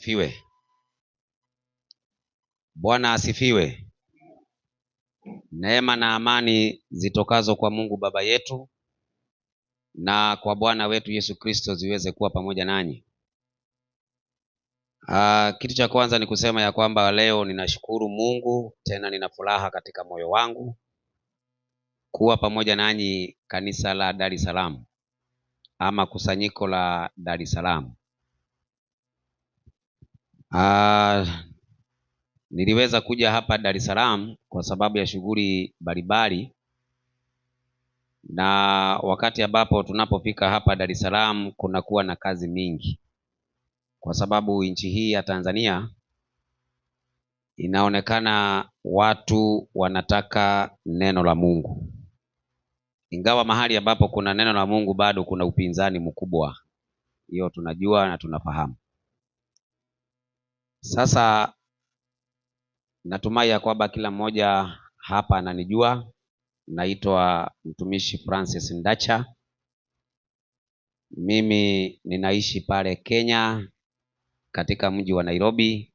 asifiwe. Bwana asifiwe. Neema na amani zitokazo kwa Mungu Baba yetu na kwa Bwana wetu Yesu Kristo ziweze kuwa pamoja nanyi. Kitu cha kwanza ni kusema ya kwamba leo ninashukuru Mungu, tena nina furaha katika moyo wangu kuwa pamoja nanyi kanisa la Dar es Salaam ama kusanyiko la Dar es Salaam. Niliweza kuja hapa Dar es Salaam kwa sababu ya shughuli mbalimbali, na wakati ambapo tunapofika hapa Dar es Salaam kunakuwa na kazi mingi, kwa sababu nchi hii ya Tanzania inaonekana watu wanataka neno la Mungu, ingawa mahali ambapo kuna neno la Mungu bado kuna upinzani mkubwa. Hiyo tunajua na tunafahamu. Sasa natumai ya kwamba kila mmoja hapa ananijua. Naitwa mtumishi Francis Ndacha. Mimi ninaishi pale Kenya katika mji wa Nairobi.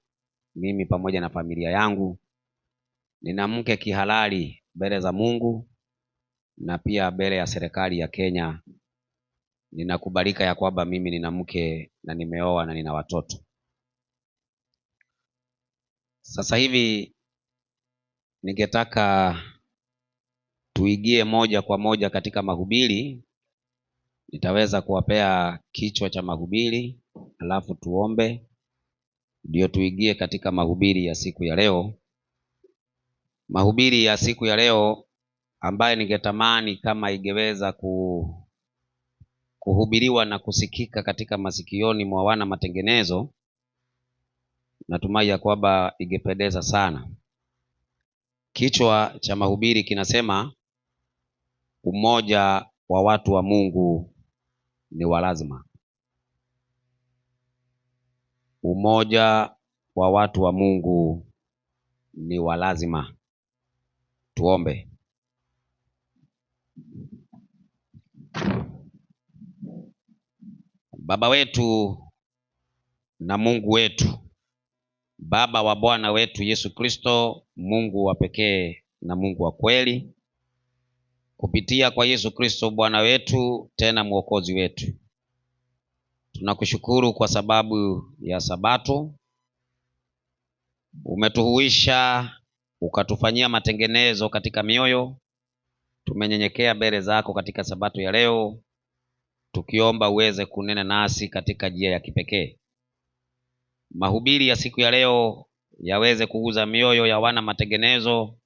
Mimi pamoja na familia yangu nina mke kihalali mbele za Mungu na pia mbele ya serikali ya Kenya. Ninakubalika ya kwamba mimi nina mke na nimeoa na nina watoto. Sasa hivi ningetaka tuingie moja kwa moja katika mahubiri. Nitaweza kuwapea kichwa cha mahubiri, alafu tuombe ndio tuingie katika mahubiri ya siku ya leo. Mahubiri ya siku ya leo ambaye ningetamani kama ingeweza kuhubiriwa na kusikika katika masikioni mwa wana matengenezo, natumai ya kwamba ingependeza sana. Kichwa cha mahubiri kinasema umoja wa watu wa Mungu ni wa lazima. Umoja wa watu wa Mungu ni wa lazima. Tuombe. Baba wetu na Mungu wetu, Baba wa Bwana wetu Yesu Kristo, Mungu wa pekee na Mungu wa kweli, kupitia kwa Yesu Kristo Bwana wetu tena Mwokozi wetu, tunakushukuru kwa sababu ya Sabato. Umetuhuisha, ukatufanyia matengenezo katika mioyo. Tumenyenyekea mbele zako katika Sabato ya leo, tukiomba uweze kunena nasi katika njia ya kipekee. Mahubiri ya siku ya leo yaweze kuguza mioyo ya wana matengenezo,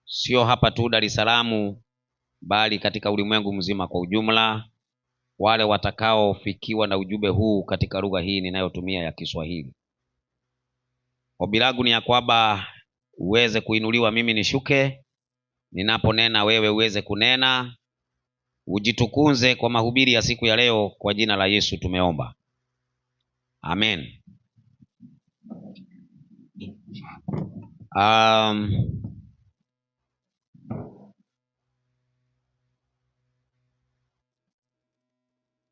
sio hapa tu Dar es Salaam, bali katika ulimwengu mzima kwa ujumla, wale watakaofikiwa na ujumbe huu katika lugha hii ninayotumia ya Kiswahili. Ombi langu ni ya kwamba uweze kuinuliwa, mimi nishuke, ninaponena wewe uweze kunena. Ujitukuze kwa mahubiri ya siku ya leo, kwa jina la Yesu tumeomba. Amen.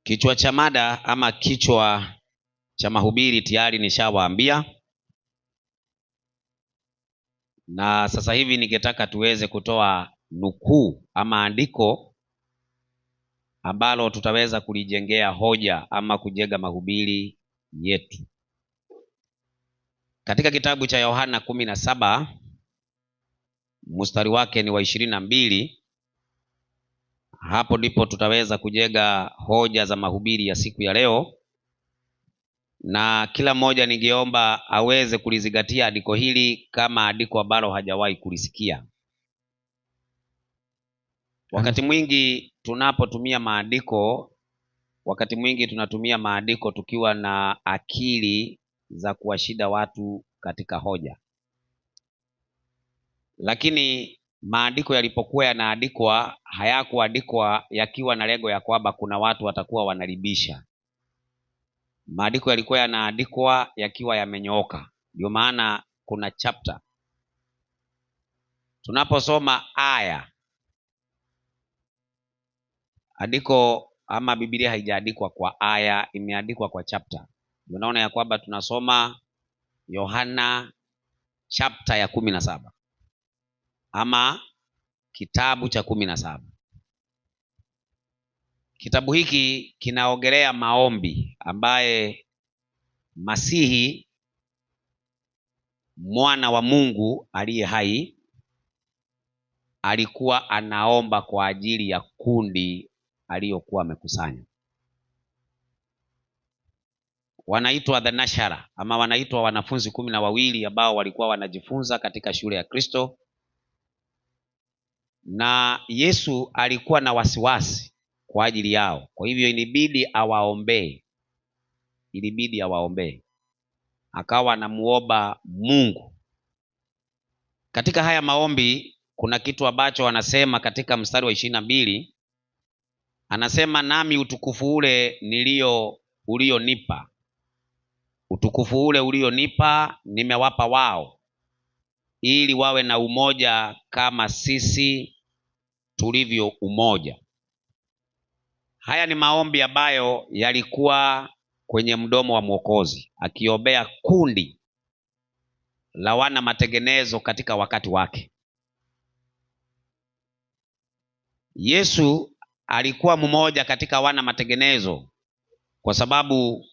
Kichwa cha mada ama kichwa cha mahubiri tayari nishawaambia, na sasa hivi ningetaka tuweze kutoa nukuu ama andiko ambalo tutaweza kulijengea hoja ama kujenga mahubiri yetu. Katika kitabu cha Yohana 17 mstari wake ni wa 22. Hapo ndipo tutaweza kujenga hoja za mahubiri ya siku ya leo, na kila mmoja ningeomba aweze kulizingatia andiko hili kama andiko ambalo hajawahi kulisikia. Wakati mwingi tunapotumia maandiko, wakati mwingi tunatumia maandiko tukiwa na akili za kuwashida watu katika hoja. Lakini maandiko yalipokuwa yanaandikwa, hayakuandikwa yakiwa na lengo ya kwamba kuna watu watakuwa wanaribisha. Maandiko yalikuwa yanaandikwa yakiwa yamenyooka. Ndio maana kuna chapter. Tunaposoma aya, andiko ama Biblia haijaandikwa kwa aya, imeandikwa kwa chapter. Unaona ya kwamba tunasoma Yohana chapter ya 17 ama kitabu cha 17. Kitabu hiki kinaongelea maombi ambaye Masihi mwana wa Mungu aliye hai alikuwa anaomba kwa ajili ya kundi aliyokuwa amekusanya. Wanaitwa the Nashara ama wanaitwa wanafunzi 12 ambao walikuwa wanajifunza katika shule ya Kristo, na Yesu alikuwa na wasiwasi kwa ajili yao. Kwa hivyo ilibidi awaombee. Akawa anamuomba Mungu. Katika haya maombi kuna kitu ambacho anasema katika mstari wa 22, anasema nami utukufu ule ulionipa nimewapa wao, ili wawe na umoja kama sisi tulivyo umoja. Haya ni maombi ambayo yalikuwa kwenye mdomo wa Mwokozi, akiombea kundi la wana matengenezo katika wakati wake. Yesu alikuwa mmoja katika wana matengenezo kwa sababu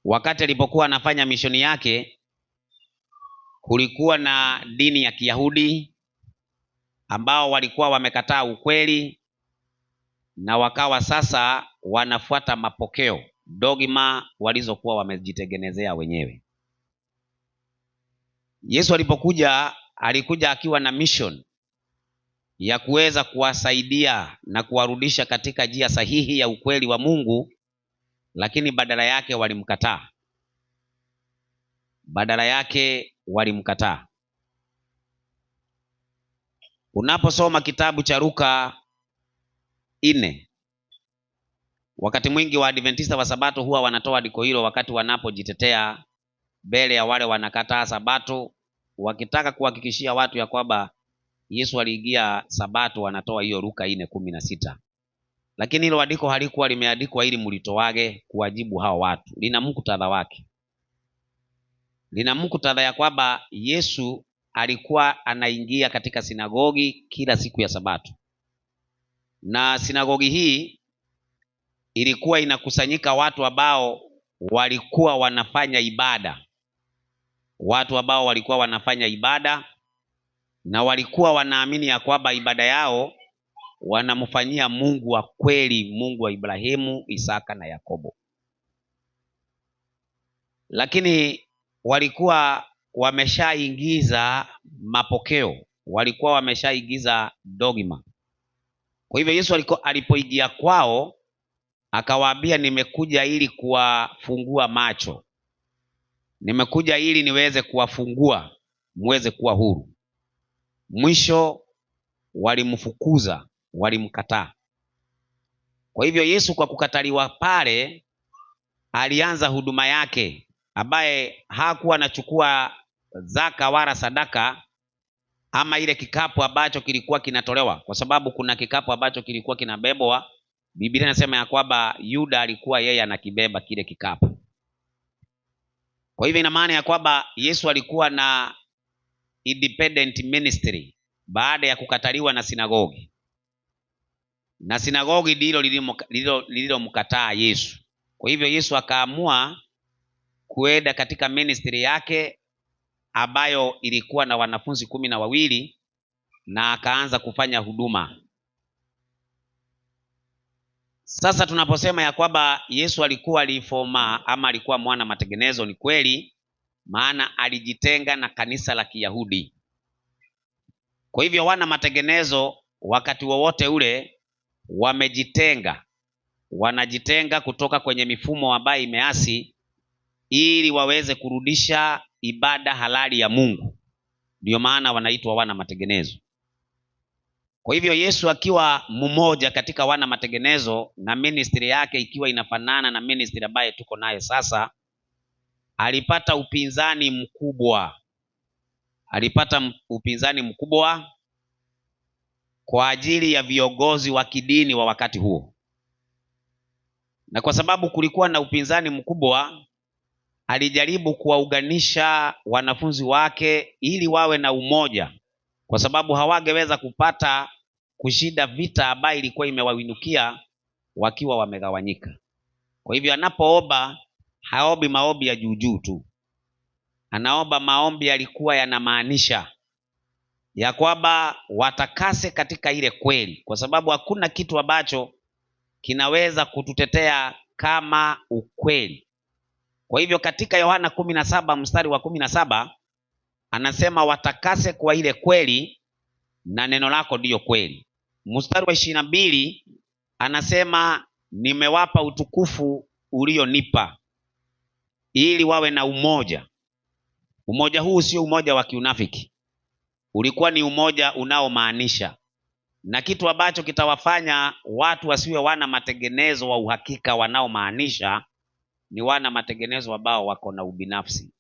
wakati alipokuwa anafanya mishoni yake, kulikuwa na dini ya Kiyahudi ambao walikuwa wamekataa ukweli na wakawa sasa wanafuata mapokeo, dogma walizokuwa wamejitengenezea wenyewe. Yesu alikuja akiwa na mission ya kuweza kuwasaidia na kuwarudisha katika njia sahihi ya ukweli wa Mungu, lakini badala yake walimkataa. Unaposoma kitabu cha Luka 4, wakati mwingi wa Adventista wa Sabato huwa wanatoa andiko hilo wakati wanapojitetea mbele ya wale wanakataa Sabato, wakitaka kuhakikishia watu ya kwamba Yesu aliingia Sabato. Wanatoa hiyo Luka 4:16. Lakini hilo andiko halikuwa limeandikwa ili mlitoage kuwajibu hao watu. Lina muktadha wake. Lina muktadha ya kwamba Yesu alikuwa anaingia katika sinagogi kila siku ya Sabato, na sinagogi hii ilikuwa inakusanyika watu ambao walikuwa wanafanya ibada, na walikuwa wanaamini ya kwamba ibada yao wanamfanyia Mungu wa kweli, Mungu wa Ibrahimu, Isaka na Yakobo. Lakini walikuwa wameshaingiza mapokeo, walikuwa wameshaingiza dogma. Kwa hivyo Yesu alipoingia kwao akawaambia, nimekuja ili kuwafungua macho, nimekuja ili niweze kuwafungua muweze kuwa huru. Mwisho walimfukuza, walimkataa. Kwa hivyo Yesu kwa kukataliwa pale alianza huduma yake, ambaye hakuwa anachukua zaka wala sadaka ama ile kikapu ambacho kilikuwa kinatolewa, kwa sababu kuna kikapu ambacho kilikuwa kinabebwa. Biblia inasema ya kwamba Yuda alikuwa yeye anakibeba kile kikapu. Kwa hivyo ina maana ya kwamba Yesu alikuwa na independent ministry baada ya kukataliwa na sinagogi, na sinagogi ndilo lililomkataa Yesu. Kwa hivyo Yesu akaamua kuenda katika ministry yake ambayo ilikuwa na wanafunzi 12 na akaanza kufanya huduma. Sasa tunaposema ya kwamba Yesu alikuwa reforma ama alikuwa mwana matengenezo, ni kweli, maana alijitenga na kanisa la Kiyahudi. Kwa hivyo wana matengenezo wakati wowote ule wanajitenga kutoka kwenye mifumo ambayo imeasi, ili waweze kurudisha ibada halali ya Mungu. Ndio maana wanaitwa wana matengenezo. Kwa hivyo Yesu akiwa mmoja katika wana matengenezo na ministry yake ikiwa inafanana na ministry ambaye tuko naye sasa, alipata upinzani mkubwa kwa ajili ya viongozi wa kidini wa wakati huo. Na kwa sababu kulikuwa na upinzani mkubwa, alijaribu kuwaunganisha wanafunzi wake ili wawe na umoja, kwa sababu hawangeweza kupata kushinda vita ambayo ilikuwa imewawinukia wakiwa wamegawanyika. Kwa hivyo anapoomba, haombi maombi ya juu tu, anaomba maombi yalikuwa yanamaanisha ya kwamba watakase katika ile kweli, kwa sababu hakuna kitu ambacho kinaweza kututetea kama ukweli. Kwa hivyo katika Yohana 17 mstari wa 17 anasema watakase kwa ile kweli, na neno lako ndiyo kweli. Mstari wa 22 anasema nimewapa utukufu ulionipa, ili wawe na umoja. Umoja huu sio umoja wa kiunafiki, ulikuwa ni umoja unaomaanisha, na kitu ambacho kitawafanya watu wasiwe wana matengenezo wa uhakika wanaomaanisha ni wana matengenezo ambao wako na ubinafsi.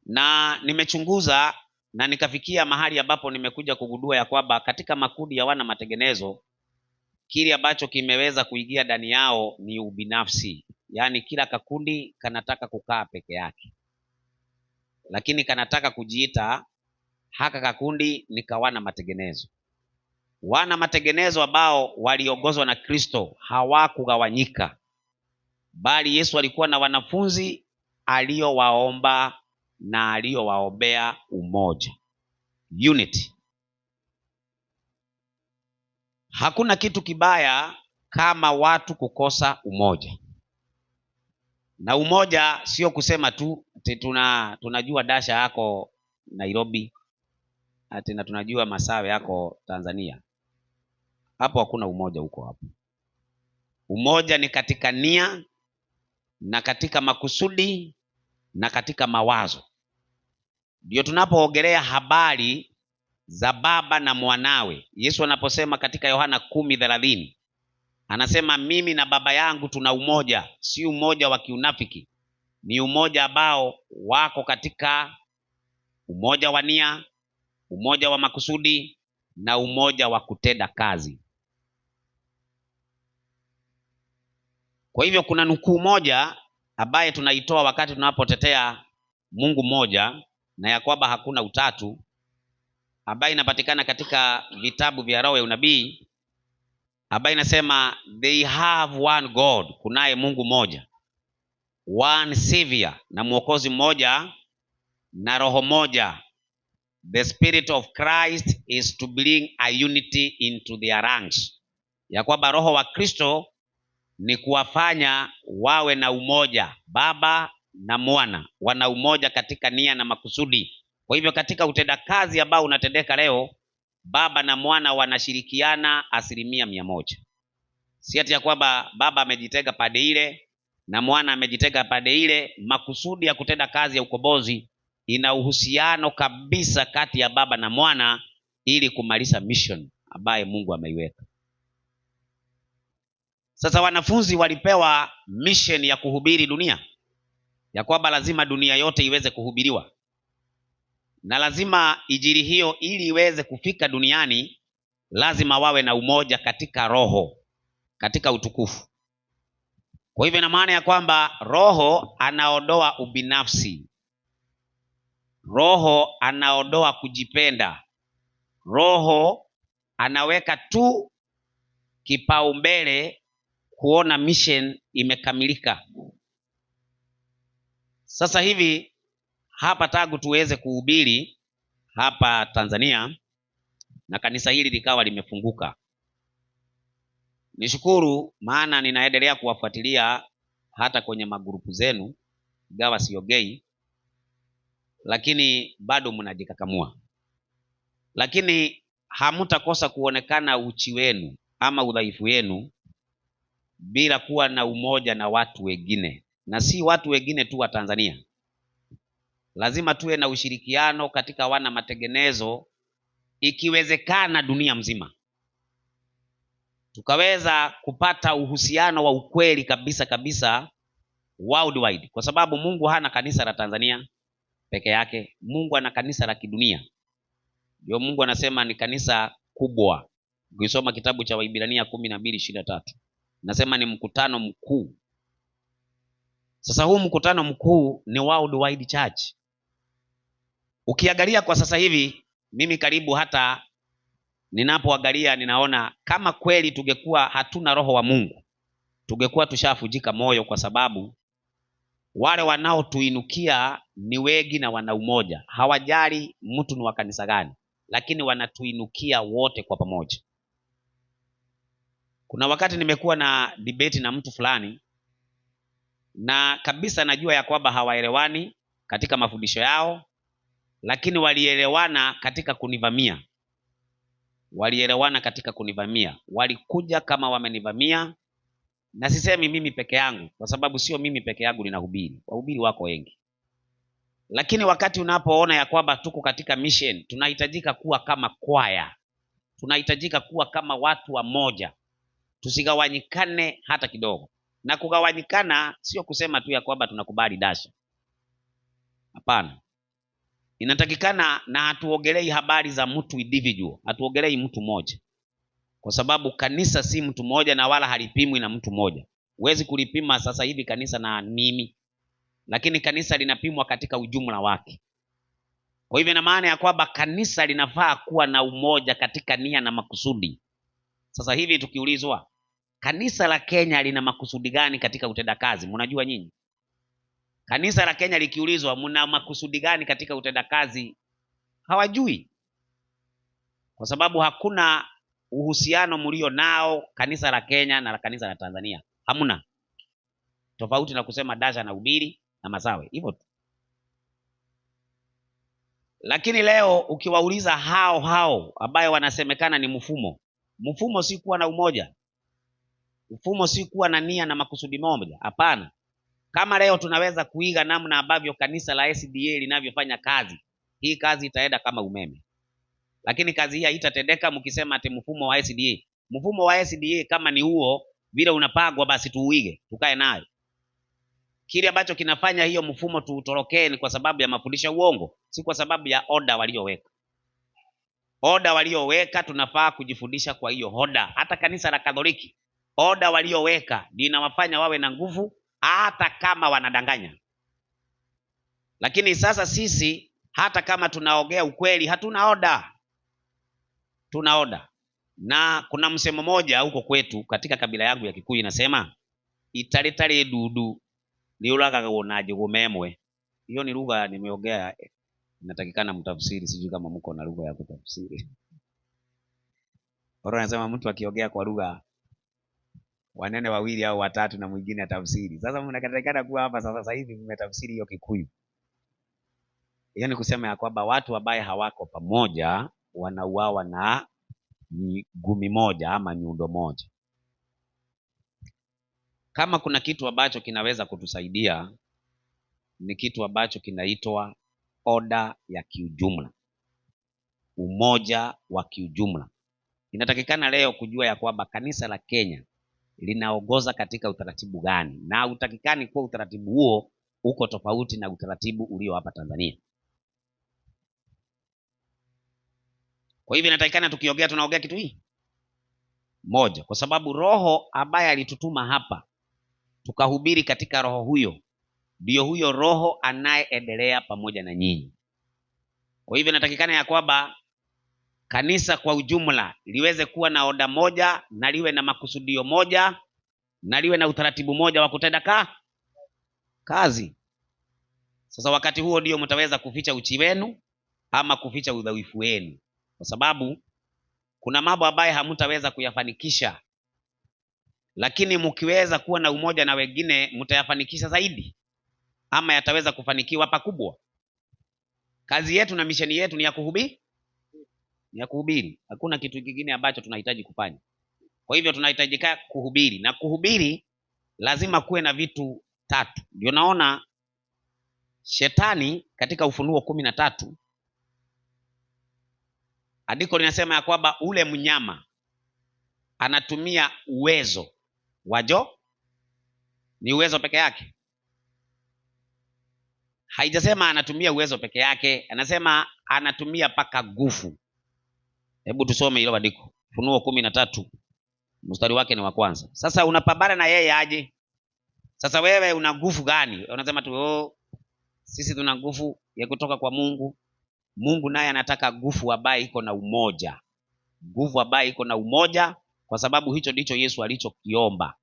Na nimechunguza na nikafikia mahali ambapo nimekuja kugundua ya kwamba katika makundi ya wana matengenezo, kile ambacho kimeweza kuingia ndani yao ni ubinafsi. Yaani kila kakundi kanataka kukaa peke yake, lakini kanataka kujiita haka kakundi ni kawana matengenezo. Wana matengenezo ambao waliongozwa na Kristo hawakugawanyika, bali Yesu alikuwa na wanafunzi aliowaomba na aliowaombea umoja, unity. Hakuna kitu kibaya kama watu kukosa umoja. Na umoja sio kusema tu ati tunajua Dasha yako Nairobi, ati na tunajua Masawe yako Tanzania. Hapo hakuna umoja huko hapo. Umoja ni katika nia na katika makusudi na katika mawazo. Ndio tunapoogelea habari za baba na mwanawe. Yesu anaposema katika Yohana 10:30 anasema mimi na baba yangu tuna umoja, si umoja wa kiunafiki. Ni umoja ambao wako katika umoja wa nia, umoja wa makusudi na umoja wa kutenda kazi. Kwa hivyo kuna nukuu moja ambaye tunaitoa wakati tunapotetea Mungu mmoja na ya kwamba hakuna utatu, ambaye inapatikana katika vitabu vya roho ya unabii, ambaye inasema they have one God, kunaye Mungu mmoja, one savior, na mwokozi mmoja na roho moja. The spirit of Christ is to bring a unity into their ranks, ya kwamba roho wa Kristo ni kuwafanya wawe na umoja. Baba na mwana wana umoja katika nia na makusudi. Kwa hivyo katika utendakazi ambao unatendeka leo, baba na mwana wanashirikiana 100%. Si ati ya kwamba baba amejitega pande ile na mwana amejitega pande ile. Makusudi ya kutenda kazi ya ukombozi ina uhusiano kabisa kati ya baba na mwana ili kumaliza mission ambaye Mungu ameiweka. Sasa wanafunzi walipewa mission ya kuhubiri dunia, ya kwamba lazima dunia yote iweze kuhubiriwa, na lazima injili hiyo ili iweze kufika duniani lazima wawe na umoja katika roho, katika utukufu. Kwa hivyo ina maana ya kwamba roho anaondoa ubinafsi, roho anaondoa kujipenda, roho anaweka tu kipaumbele kuona mission imekamilika. Sasa hivi hapa tangu tuweze kuhubiri hapa Tanzania na kanisa hili likawa limefunguka, nishukuru, maana ninaendelea kuwafuatilia hata kwenye magrupu zenu, ingawa siogei, lakini bado mnajikakamua. Lakini hamutakosa kuonekana uchi wenu ama udhaifu wenu bila kuwa na umoja na watu wengine, na si watu wengine tu wa Tanzania. Lazima tuwe na ushirikiano katika wana matengenezo, ikiwezekana dunia mzima, tukaweza kupata uhusiano wa ukweli kabisa kabisa worldwide, kwa sababu Mungu hana kanisa la Tanzania peke yake. Mungu ana kanisa la kidunia. Ndio Mungu anasema ni kanisa kubwa. Ukisoma kitabu cha Waibrania 12:23 nasema ni mkutano mkuu. Sasa huu mkutano mkuu ni Worldwide Church. Ukiangalia kwa sasa hivi, mimi karibu hata ninapoangalia ninaona kama kweli tungekuwa hatuna roho wa Mungu, tungekuwa tushafujika moyo, kwa sababu wale wanaotuinukia ni wengi na wana umoja. Hawajali mtu ni wa kanisa gani, lakini wanatuinukia wote kwa pamoja. Kuna wakati nimekuwa na debate na mtu fulani, na kabisa najua ya kwamba hawaelewani katika mafundisho yao, lakini walielewana katika kunivamia. Walikuja kama wamenivamia, na sisemi mimi peke yangu, kwa sababu sio mimi peke yangu ninahubiri, wahubiri wako wengi. Lakini wakati unapoona ya kwamba tuko katika mission, tunahitajika kuwa kama kwaya, tunahitajika kuwa kama watu wa moja, tusigawanyikane hata kidogo. Na kugawanyikana sio kusema tu ya kwamba tunakubali dasha, hapana. Inatakikana, na hatuongelei habari za mtu individual, hatuongelei mtu mmoja, kwa sababu kanisa si mtu mmoja na wala halipimwi na mtu mmoja. Huwezi kulipima sasa hivi kanisa na mimi, lakini kanisa linapimwa katika ujumla wake. Kwa hivyo ina maana ya kwamba kanisa linafaa kuwa na umoja katika nia na makusudi. Sasa hivi tukiulizwa kanisa la Kenya lina makusudi gani katika utendakazi, mnajua nyinyi? Kanisa la Kenya likiulizwa mna makusudi gani katika utendakazi, hawajui, kwa sababu hakuna uhusiano mlio nao kanisa la Kenya na la kanisa la Tanzania, hamna. Tofauti na kusema dasha na ubiri na masawe, hivyo tu. Lakini leo ukiwauliza hao ambayo wanasemekana ni mfumo si kuwa na umoja, mfumo si kuwa na nia na makusudi moja, hapana. Kama leo tunaweza kuiga namna ambavyo kanisa la SDA linavyofanya kazi, hii kazi itaenda kama umeme. Lakini kazi hii haitatendeka mkisema ati mfumo wa SDA. Mfumo wa SDA kama ni huo vile unapagwa, basi tuuige, tukae nayo. Kile ambacho kinafanya hiyo mfumo tuutorokee ni kwa sababu ya mafundisho uongo, si kwa sababu ya oda walioweka. Oda walioweka tunafaa kujifundisha kwa hiyo oda. Hata kanisa la Katoliki, oda walioweka ndio inawafanya wawe na nguvu hata kama wanadanganya. Lakini sasa sisi hata kama tunaongea ukweli hatuna oda. Tuna oda. Na kuna msemo moja huko kwetu katika kabila yangu ya Kikuyu inasema italetale dudu liulaga uonaje gumemwe. Hiyo ni lugha nimeongea, inatakikana mtafsiri, sijui kama mko na lugha ya kutafsiri. Bora nasema mtu akiongea kwa lugha wanene wawili au watatu na mwingine atafsiri. Sasa mnatakikana kuwa hapa sasa hivi mmetafsiri hiyo Kikuyu. Hiyo ni kusema ya kwamba watu ambao hawako pamoja wanauawa na gumi moja ama nyundo moja. Kama kuna kitu ambacho kinaweza kutusaidia ni kitu ambacho kinaitwa oda ya kiujumla, umoja wa kiujumla. Inatakikana leo kujua ya kwamba kanisa la Kenya linaongoza katika utaratibu gani, na utakikani kuwa utaratibu huo uko tofauti na utaratibu ulio hapa Tanzania. Kwa hivyo inatakikana tukiongea tunaongea kitu hii moja, kwa sababu roho ambaye alitutuma hapa tukahubiri katika roho huyo, ndio huyo roho anayeendelea pamoja na nyinyi. Kwa hivyo inatakikana ya kwamba kanisa kwa ujumla liweze kuwa na oda moja na liwe na makusudio moja na liwe na utaratibu moja wa kutenda kazi. Sasa wakati huo ndio mtaweza kuficha uchi wenu ama kuficha udhaifu wenu, kwa sababu kuna mambo ambayo hamtaweza kuyafanikisha, lakini mkiweza kuwa na umoja na wengine mtayafanikisha zaidi, ama yataweza kufanikiwa pakubwa. Kazi yetu na misheni yetu ni ya kuhubiri. Hakuna kitu kingine ambacho tunahitaji kufanya. Kwa hivyo tunahitajika kuhubiri, na kuhubiri lazima kuwe na vitu tatu. Ndio naona shetani katika Ufunuo 13 andiko linasema ya kwamba ule mnyama anatumia uwezo wajo, ni uwezo peke yake. Haijasema anatumia uwezo peke yake, anasema anatumia paka nguvu. Hebu tusome hilo andiko. Ufunuo 13 mstari wake ni wa kwanza. Sasa unapambana na yeye aje? Sasa wewe una nguvu gani? Unasema tu sisi tuna nguvu ya kutoka kwa Mungu. Mungu naye anataka nguvu ambayo iko na umoja, nguvu ambayo iko na umoja, kwa sababu hicho ndicho Yesu alichokiomba.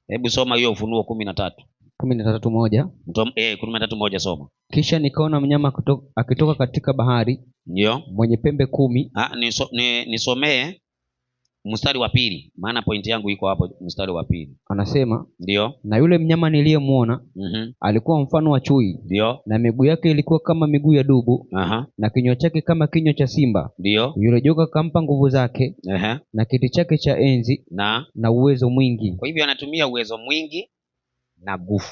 Hebu soma hiyo Ufunuo 13:1. 13:1 soma. Kisha nikaona mnyama akitoka katika bahari, ndio mwenye pembe 10. Nisomee mstari wa pili, maana pointi yangu iko hapo mstari wa pili. Anasema, ndio na yule mnyama niliyemwona alikuwa mfano wa chui, ndio na miguu yake ilikuwa kama miguu ya dubu, na kinywa chake kama kinywa cha simba. Ndio yule joka akampa nguvu zake, na kiti chake cha enzi na uwezo mwingi. Kwa hivyo anatumia uwezo mwingi na nguvu.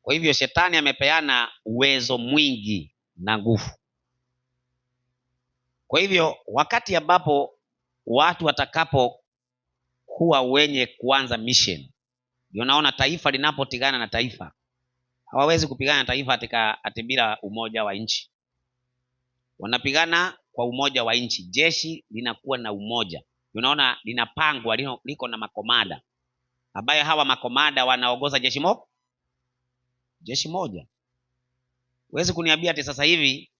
Kwa hivyo shetani amepeana uwezo mwingi na nguvu. Kwa hivyo wakati ambapo watu watakapokuwa wenye kuanza mission, ndio naona taifa linapotigana na taifa, hawawezi kupigana na taifa ati bila umoja wa nchi. Wanapigana kwa umoja wa nchi. Jeshi linakuwa na umoja, unaona, linapangwa, liko na makomanda ambaye hawa makomanda wanaongoza jeshi moja. Huwezi kuniambia ati sasa hivi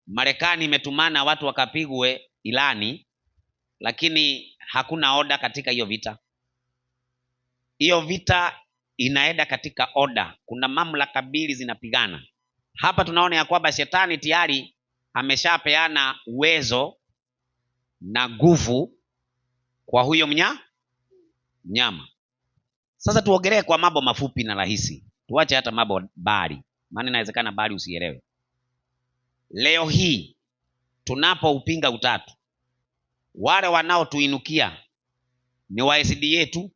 Marekani imetumana watu wakapigwe Irani, lakini hakuna oda katika hiyo vita. Hiyo vita inaenda katika oda. Kuna mamlaka mbili zinapigana. Hapa tunaona ya kwamba shetani tayari ameshapeana uwezo na nguvu kwa huyo mnyama. Sasa tuongelee kwa mambo mafupi na rahisi, tuache hata mambo bali, maana inawezekana bali usielewe. Leo hii tunapoupinga utatu, wale wanaotuinukia ni wa SDA tu,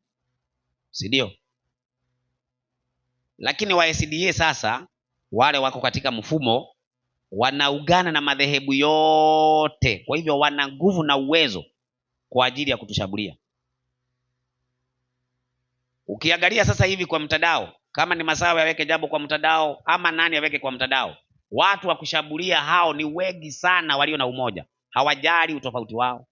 si ndio? Lakini wa SDA sasa wale wako katika mfumo, wanaungana na madhehebu yote, kwa hivyo wana nguvu na uwezo kwa ajili ya kutushambulia. Ukiangalia sasa hivi kwa mtandao, kama ni Masawe aweke jambo kwa mtandao, ama nani aweke kwa mtandao, watu wa kushambulia hao ni wengi sana, walio na umoja, hawajali utofauti wao.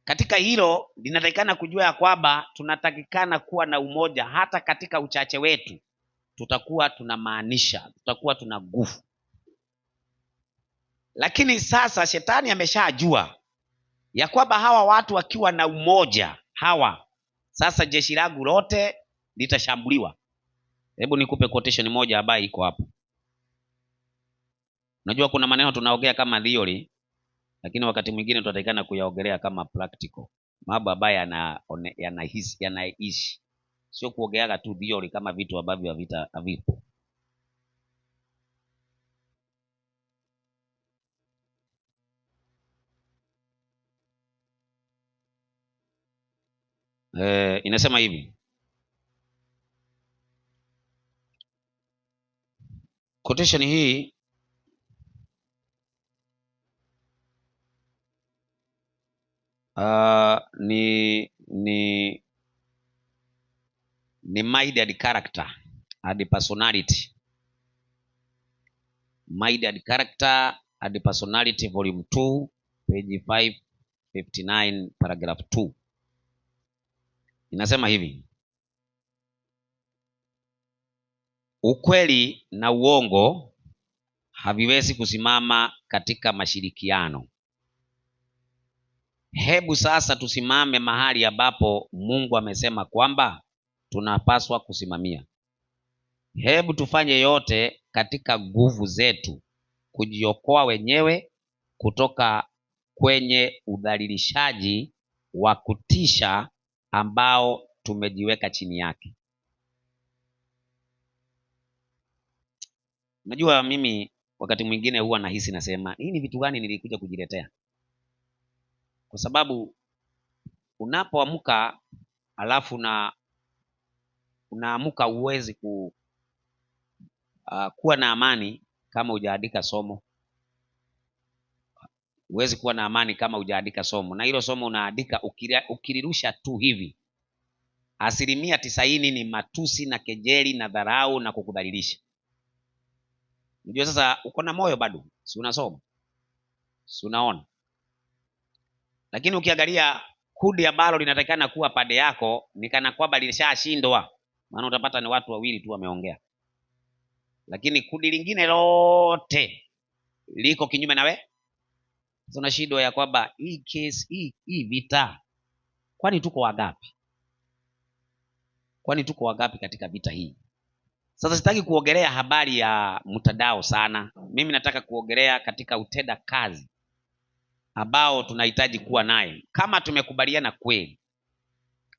Katika hilo linatakikana kujua ya kwamba tunatakikana kuwa na umoja. Hata katika uchache wetu tutakuwa tunamaanisha, tutakuwa tuna nguvu. Lakini sasa shetani ameshajua ya kwamba hawa watu wakiwa na umoja, hawa sasa jeshi langu lote litashambuliwa. Hebu nikupe quotation moja ambayo iko hapo. Unajua kuna maneno tunaongea kama theory, lakini wakati mwingine tunatakikana kuyaongelea kama practical, mambo ambayo yanaishi, sio kuongeaga tu theory kama vitu ambavyo havipo. Inasema hivi, quotation hii ni Mind and Character and Personality. Mind and Character and Personality volume 2 page 559 paragraph 2. Inasema hivi: ukweli na uongo haviwezi kusimama katika mashirikiano. Hebu sasa tusimame mahali ambapo Mungu amesema kwamba tunapaswa kusimamia. Hebu tufanye yote katika nguvu zetu kujiokoa wenyewe kutoka kwenye udhalilishaji wa kutisha ambao tumejiweka chini yake. Unajua, mimi wakati mwingine huwa nahisi nasema, hii ni vitu gani nilikuja kujiletea? Kwa sababu unapoamka alafu unaamka uwezi kuwa na amani kama hujaandika somo. Huwezi kuwa na amani kama hujaandika somo, na hilo somo unaandika ukilirusha tu hivi, 90% ni matusi na kejeli na dharau na kukudhalilisha. Unajua sasa uko na moyo bado, si unasoma, si unaona. Lakini ukiangalia kundi ambalo linatakikana kuwa pande yako ni kana kwamba lilishashindwa, maana utapata ni watu wawili tu wameongea, lakini kundi lingine lote liko kinyume na wewe. Tuna shida ya kwamba hii case hii vita, kwani tuko wangapi? Kwani tuko wangapi katika vita hii? Sasa sitaki kuongelea habari ya mtandao sana. Mimi nataka kuongelea katika utenda kazi ambao tunahitaji kuwa naye. Kama tumekubaliana kweli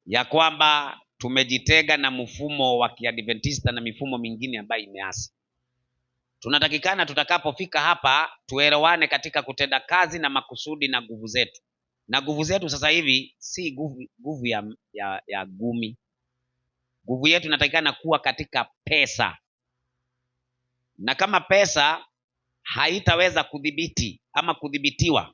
ya kwamba tumejitega na mfumo wa Kiadventista na mifumo mingine ambayo imeasi, tunatakikana tutakapofika hapa tuelewane katika kutenda kazi na makusudi na nguvu zetu. Na nguvu zetu sasa hivi si nguvu ya gumi. Nguvu yetu inatakikana kuwa katika pesa, na kama pesa haitaweza kudhibiti ama kudhibitiwa,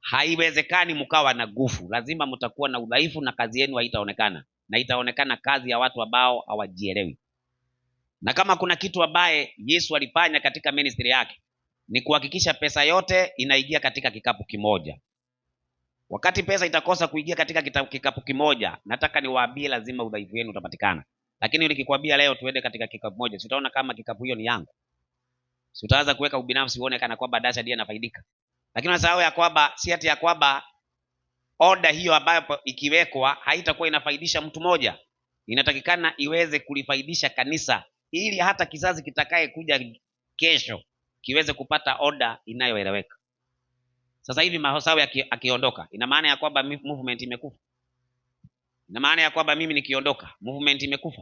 haiwezekani mkawa na nguvu. Lazima mtakuwa na udhaifu na kazi yenu haitaonekana, na itaonekana kazi ya watu ambao hawajielewi. Na kama kuna kitu ambaye Yesu alifanya katika ministry yake ni kuhakikisha pesa yote inaingia katika kikapu kimoja. Wakati pesa itakosa kuingia katika kikapu kimoja, nataka niwaambie lazima udhaifu wenu utapatikana. Lakini nikikwambia leo tuende katika kikapu moja, utaona kama kikapu hiyo ni yangu. Utaanza kuweka ubinafsi uone kana kwamba Dasha ndiye anafaidika. Lakini unasahau ya kwamba si ati ya kwamba order hiyo ambayo ikiwekwa haitakuwa inafaidisha mtu mmoja. Inatakikana iweze kulifaidisha kanisa, ili hata kizazi kitakaye kuja kesho kiweze kupata order inayoeleweka. Sasa hivi Masawe akiondoka, ina maana ya kwamba movement imekufa. Ina maana ya kwamba mimi nikiondoka movement imekufa.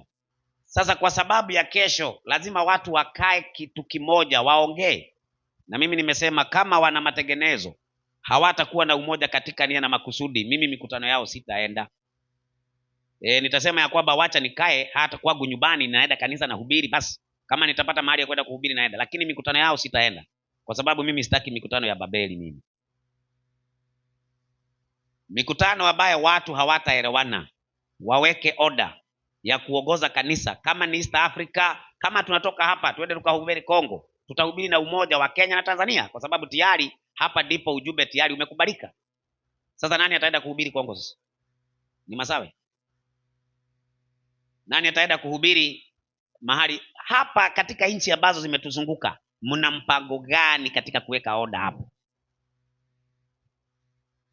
Sasa kwa sababu ya kesho lazima watu wakae kitu kimoja, waongee. Na mimi nimesema kama wana matengenezo hawatakuwa na umoja katika nia na makusudi, mimi mikutano yao sitaenda. Nitasema ya kwamba wacha nikae hata kwangu nyumbani, naenda kanisa na hubiri basi. Kama nitapata mahali ya kwenda kuhubiri naenda, lakini mikutano yao sitaenda, kwa sababu mimi sitaki mikutano ya Babeli. Mimi mikutano ambayo watu hawataelewana, waweke order ya kuongoza kanisa. Kama ni East Africa, kama tunatoka hapa tuende tukahubiri Kongo, tutahubiri na umoja wa Kenya na Tanzania, kwa sababu tayari hapa ndipo ujumbe tayari umekubalika. Sasa nani ataenda kuhubiri Kongo? Sasa ni Masawe. Nani ataenda kuhubiri mahali hapa katika nchi ambazo zimetuzunguka? Mna mpango gani katika kuweka order hapo?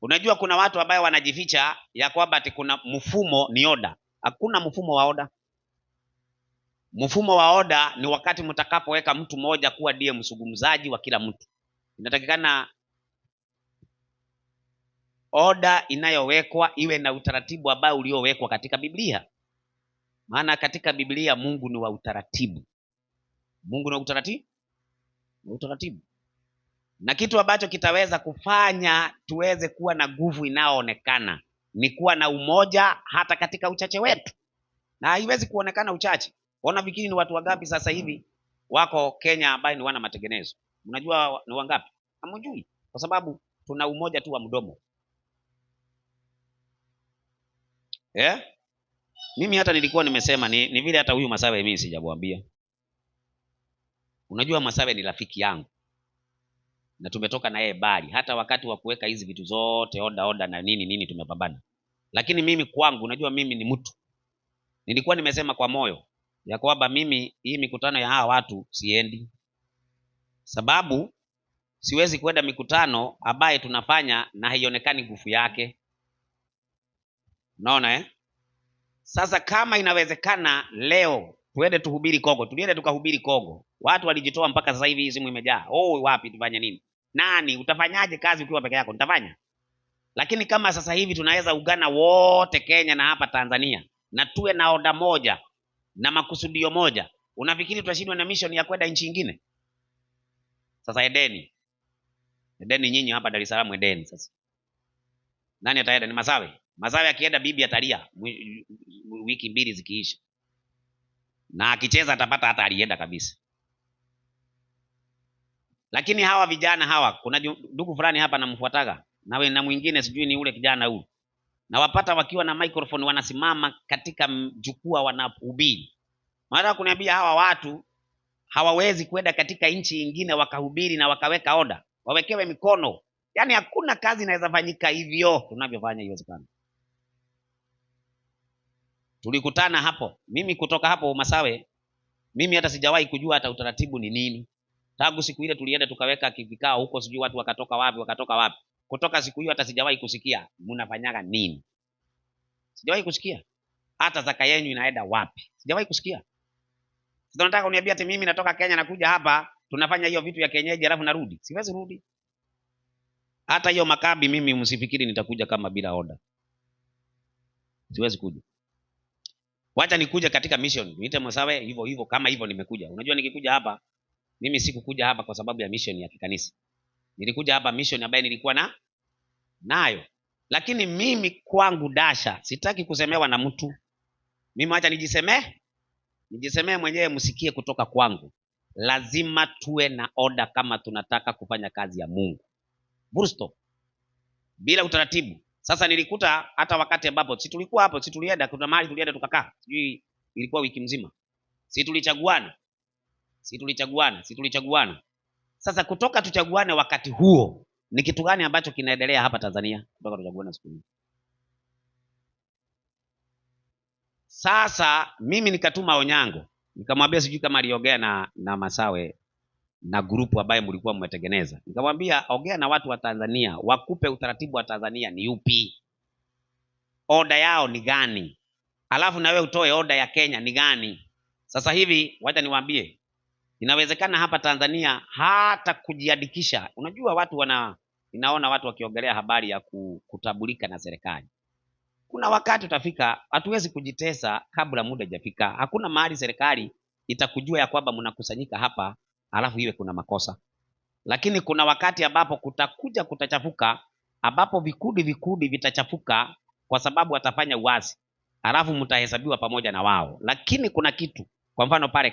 Unajua kuna watu ambao wanajificha ya kwamba ati kuna mfumo ni order. Hakuna mfumo wa order. Mfumo wa order ni wakati mtakapoweka mtu mmoja kuwa ndiye msungumzaji wa kila mtu. Inatakikana order inayowekwa iwe na utaratibu ambao uliowekwa katika Biblia. Maana katika Biblia Mungu ni wa utaratibu. Mungu ni wa utaratibu. Utaratibu. Na kitu ambacho kitaweza kufanya tuweze kuwa na nguvu inayoonekana ni kuwa na umoja hata katika uchache wetu. Na haiwezi kuonekana uchache. Fikiri ni watu wangapi sasa hivi wako Kenya ambao ni wana matengenezo? Mnajua ni wangapi? Hamjui, kwa sababu tuna umoja tu wa mdomo. Mimi hata nilikuwa nimesema ni vile hata huyu Masawe mimi sijakuambia. Unajua Masawe ni rafiki yangu. Na tumetoka na yeye bali hata wakati wa kuweka hizi vitu zote order na nini tumepambana. Lakini mimi kwangu, unajua mimi ni mtu. Nilikuwa nimesema kwa moyo ya kwamba mimi hii mikutano ya hawa watu siendi. Sababu siwezi kwenda mikutano ambaye tunafanya na haionekani nguvu yake. Unaona Sasa kama inawezekana leo tuende tuhubiri Kongo, tuliende tukahubiri Kongo. Watu walijitoa mpaka sasa hivi simu imejaa. Wapi tufanye nini? Nani utafanyaje kazi ukiwa peke yako? Nitafanya. Lakini kama sasa hivi tunaweza ugana wote Kenya na hapa Tanzania na tuwe na oda moja na makusudio moja, unafikiri tutashindwa na mission ya kwenda nchi nyingine? Sasa edeni nyinyi hapa Dar es Salaam, edeni sasa. Nani ataenda? Ni Masawe. Masawe akienda bibi atalia wiki mbili zikiisha. Na akicheza atapata hata alienda kabisa. Lakini hawa vijana hawa, kuna ndugu fulani hapa namfuataga, na mwingine sijui ni ule kijana huyu. Na wapata wakiwa na microphone wanasimama katika jukwaa wanahubiri. Mara kuniambia hawa watu hawawezi kwenda katika nchi nyingine wakahubiri na wakaweka order, wawekewe mikono. Yaani hakuna kazi inaweza fanyika hivyo tunavyofanya, iwezekana. Tulikutana hapo. Mimi kutoka hapo Masawe, mimi hata sijawahi kujua hata utaratibu ni nini. Tangu siku ile tulienda tukaweka kikao huko, sijui watu wakatoka wapi. Kutoka siku hiyo hata sijawahi kusikia mnafanyaga nini. Sijawahi kusikia. Hata zaka yenu inaenda wapi? Sijawahi kusikia. Sasa nataka uniambia ati mimi natoka Kenya nakuja hapa tunafanya hiyo vitu ya kienyeji alafu narudi? Siwezi rudi. Hata hiyo makabi mimi msifikiri nitakuja kama bila order. Siwezi kuja. Wacha nikuja katika mission. Niite Masawe hivyo hivyo kama hivyo nimekuja. Unajua nikikuja hapa mimi sikukuja hapa kwa sababu ya mission ya kikanisa. Nilikuja hapa mission ambayo nilikuwa nayo. Lakini mimi kwangu Dasha sitaki kusemewa na mtu. Mimi acha nijisemee mwenyewe, msikie kutoka kwangu. Lazima tuwe na order kama tunataka kufanya kazi ya Mungu. Full stop. Bila utaratibu. Sasa nilikuta hata wakati ambapo si tulikuwa hapo, si tulienda kuna mahali tulienda tukakaa. Sijui ilikuwa wiki mzima. Si tulichaguana. Sasa kutoka tuchaguane wakati huo, ni kitu gani ambacho kinaendelea hapa Tanzania kutoka tuchaguane siku hiyo? Sasa mimi nikatuma Onyango, nikamwambia sijui kama aliongea na Masawe na grupu ambaye mlikuwa mmetengeneza. Nikamwambia ongea na watu wa Tanzania, wakupe utaratibu wa Tanzania ni upi? Oda yao ni gani? Alafu na wewe utoe oda ya Kenya ni gani? Sasa hivi wacha niwaambie, inawezekana hapa Tanzania hata kujiandikisha. Unajua watu ninaona watu wakiongelea habari ya kutabulika na serikali. Kuna wakati utafika, hatuwezi kujitesa kabla muda hajafika. Hakuna mahali serikali itakujua ya kwamba mnakusanyika hapa alafu iwe kuna makosa. Lakini kuna wakati ambapo kutachafuka, ambapo vikundi vitachafuka kwa sababu watafanya uasi. Alafu mtahesabiwa pamoja na wao. Lakini kuna kitu, kwa mfano pale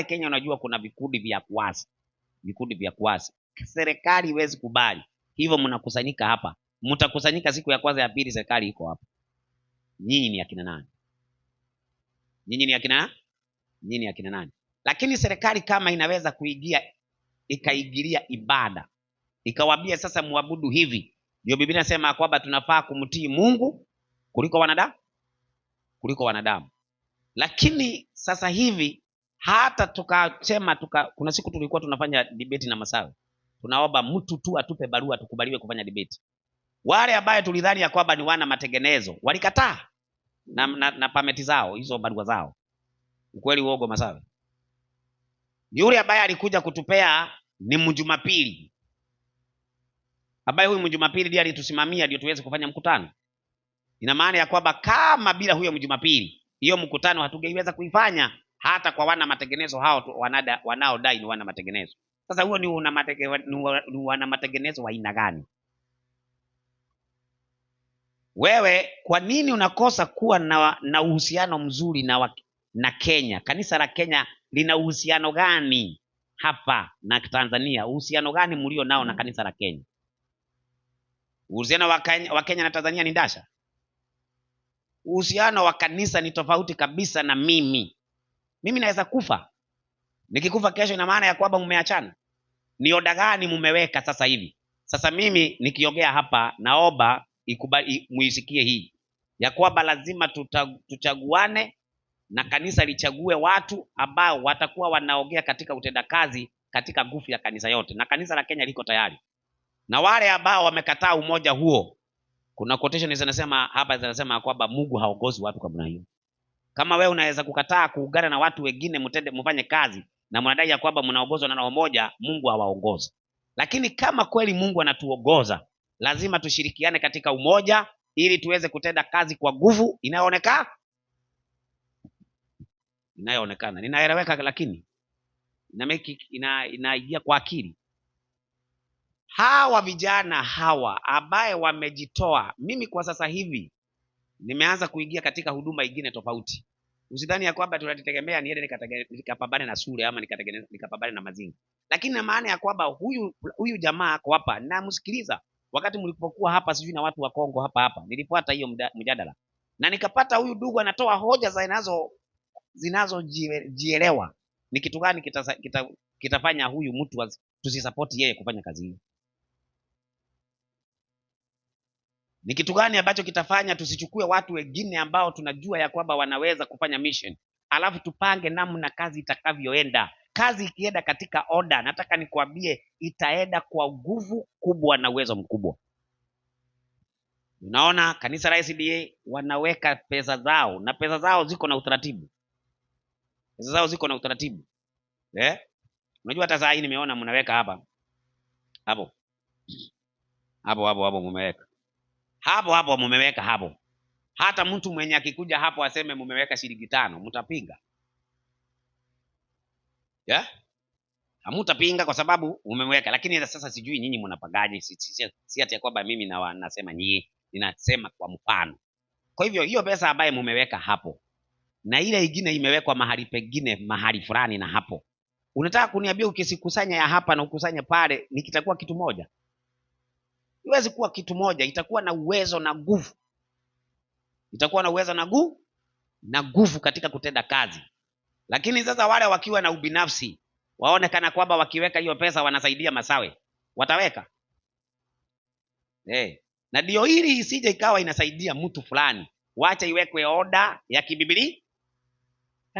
Kenya unajua kuna vikundi vya kuasi. Serikali iwezi kubali. Hivyo mnakusanyika hapa. Mtakusanyika siku ya kwanza ya pili serikali iko hapa. Nyinyi ni akina nani? Nyinyi ni akina nani? Lakini serikali kama inaweza ikaigilia ibada, ikawaambia sasa muabudu hivi. Ndio Biblia inasema kwamba tunafaa kumtii Mungu kuliko wanadamu. Lakini sasa hivi hata tukasema kuna siku tulikuwa tunafanya debate na Masawe. Tunaomba mtu tu atupe barua tukubaliwe kufanya debate. Wale ambaye tulidhani ya kwamba ni wana matengenezo walikataa na pameti zao, hizo barua zao. Ukweli uogo Masawe? Yule ambaye alikuja kutupea ni Mjumapili, ambaye huyu Mjumapili ndiye alitusimamia ndio tuweze kufanya mkutano. Ina maana ya kwamba kama bila huyo Mjumapili hiyo mkutano hatungeiweza kuifanya, hata kwa wana matengenezo hao wanaodai ni wana matengenezo. Sasa huo ni wana matengenezo wa aina gani? Wewe kwa nini unakosa kuwa na uhusiano mzuri na Kenya? Kanisa la Kenya lina uhusiano gani hapa na Tanzania? Uhusiano gani mlio nao na kanisa la Kenya? Uhusiano wa Kenya na Tanzania ni Dasha. Uhusiano wa kanisa ni tofauti kabisa na mimi. Mimi naweza kufa. Nikikufa kesho ina maana ya kwamba mmeachana. Ni oda gani mmeweka sasa hivi? Sasa mimi nikiongea hapa naomba muisikie hii ya kwamba lazima tuchaguane na kanisa lichague watu ambao watakuwa wanaongea katika utendakazi katika nguvu ya kanisa yote, na kanisa la Kenya liko tayari. Na wale ambao wamekataa umoja huo, kuna quotation zinasema kwamba Mungu haongozi watu kama hiyo. Kama wewe unaweza kukataa kuungana na watu wengine mfanye kazi na mnadai ya kwamba mnaongozwa na roho moja, Mungu hawaongozi. Lakini kama kweli Mungu anatuongoza, lazima tushirikiane katika umoja ili tuweze kutenda kazi kwa nguvu inayoonekana. Ninaeleweka? Lakini inaingia kwa akili. Hawa vijana hawa ambaye wamejitoa, mimi kwa sasa hivi nimeanza kuingia katika huduma ingine tofauti. Usidhani ya kwamba tunajitegemea niende nikapambane na shule ama nikapambane na mazingira. Lakini na maana ya kwamba huyu jamaa ako hapa, namsikiliza. Wakati mlipokuwa hapa sijui na watu wa Kongo hapa nilifuata hiyo mjadala na nikapata huyu ndugu anatoa hoja zinazojielewa. Ni kitu gani kitafanya huyu mtu tusisupport yeye kufanya kazi hii? Ni kitu gani ambacho kitafanya tusichukue watu wengine ambao tunajua ya kwamba wanaweza kufanya mission, alafu tupange namna kazi itakavyoenda. Kazi ikienda katika order, nataka nikwambie itaenda kwa nguvu kubwa na uwezo mkubwa. Unaona, kanisa la SDA wanaweka pesa zao, na pesa zao ziko na utaratibu. Pesa zao ziko na utaratibu. Unajua hata saa hii nimeona mnaweka hapa. Hapo mumeweka. Hapo mumeweka hapo. Hata mtu mwenye akikuja hapo aseme mumeweka shilingi 5, mtapinga. Hamtapinga kwa sababu umeweka. Lakini sasa sijui nyinyi mnapagaje. Si ati kwamba mimi nasema nyinyi, ninasema kwa mfano. Kwa hivyo hiyo pesa ambayo mumeweka hapo na ile ingine imewekwa mahali pengine, mahali fulani na hapo, unataka kuniambia ukisikusanya ya hapa na ukusanya pale ni kitakuwa kitu moja? Iwezi kuwa kitu moja. Itakuwa na uwezo na nguvu. Itakuwa na uwezo na nguvu katika kutenda kazi. Lakini sasa wale wakiwa na ubinafsi, waone kana kwamba wakiweka hiyo pesa wanasaidia Masawe, wataweka? Na ndio hili isije ikawa inasaidia mtu fulani. Wacha iwekwe oda ya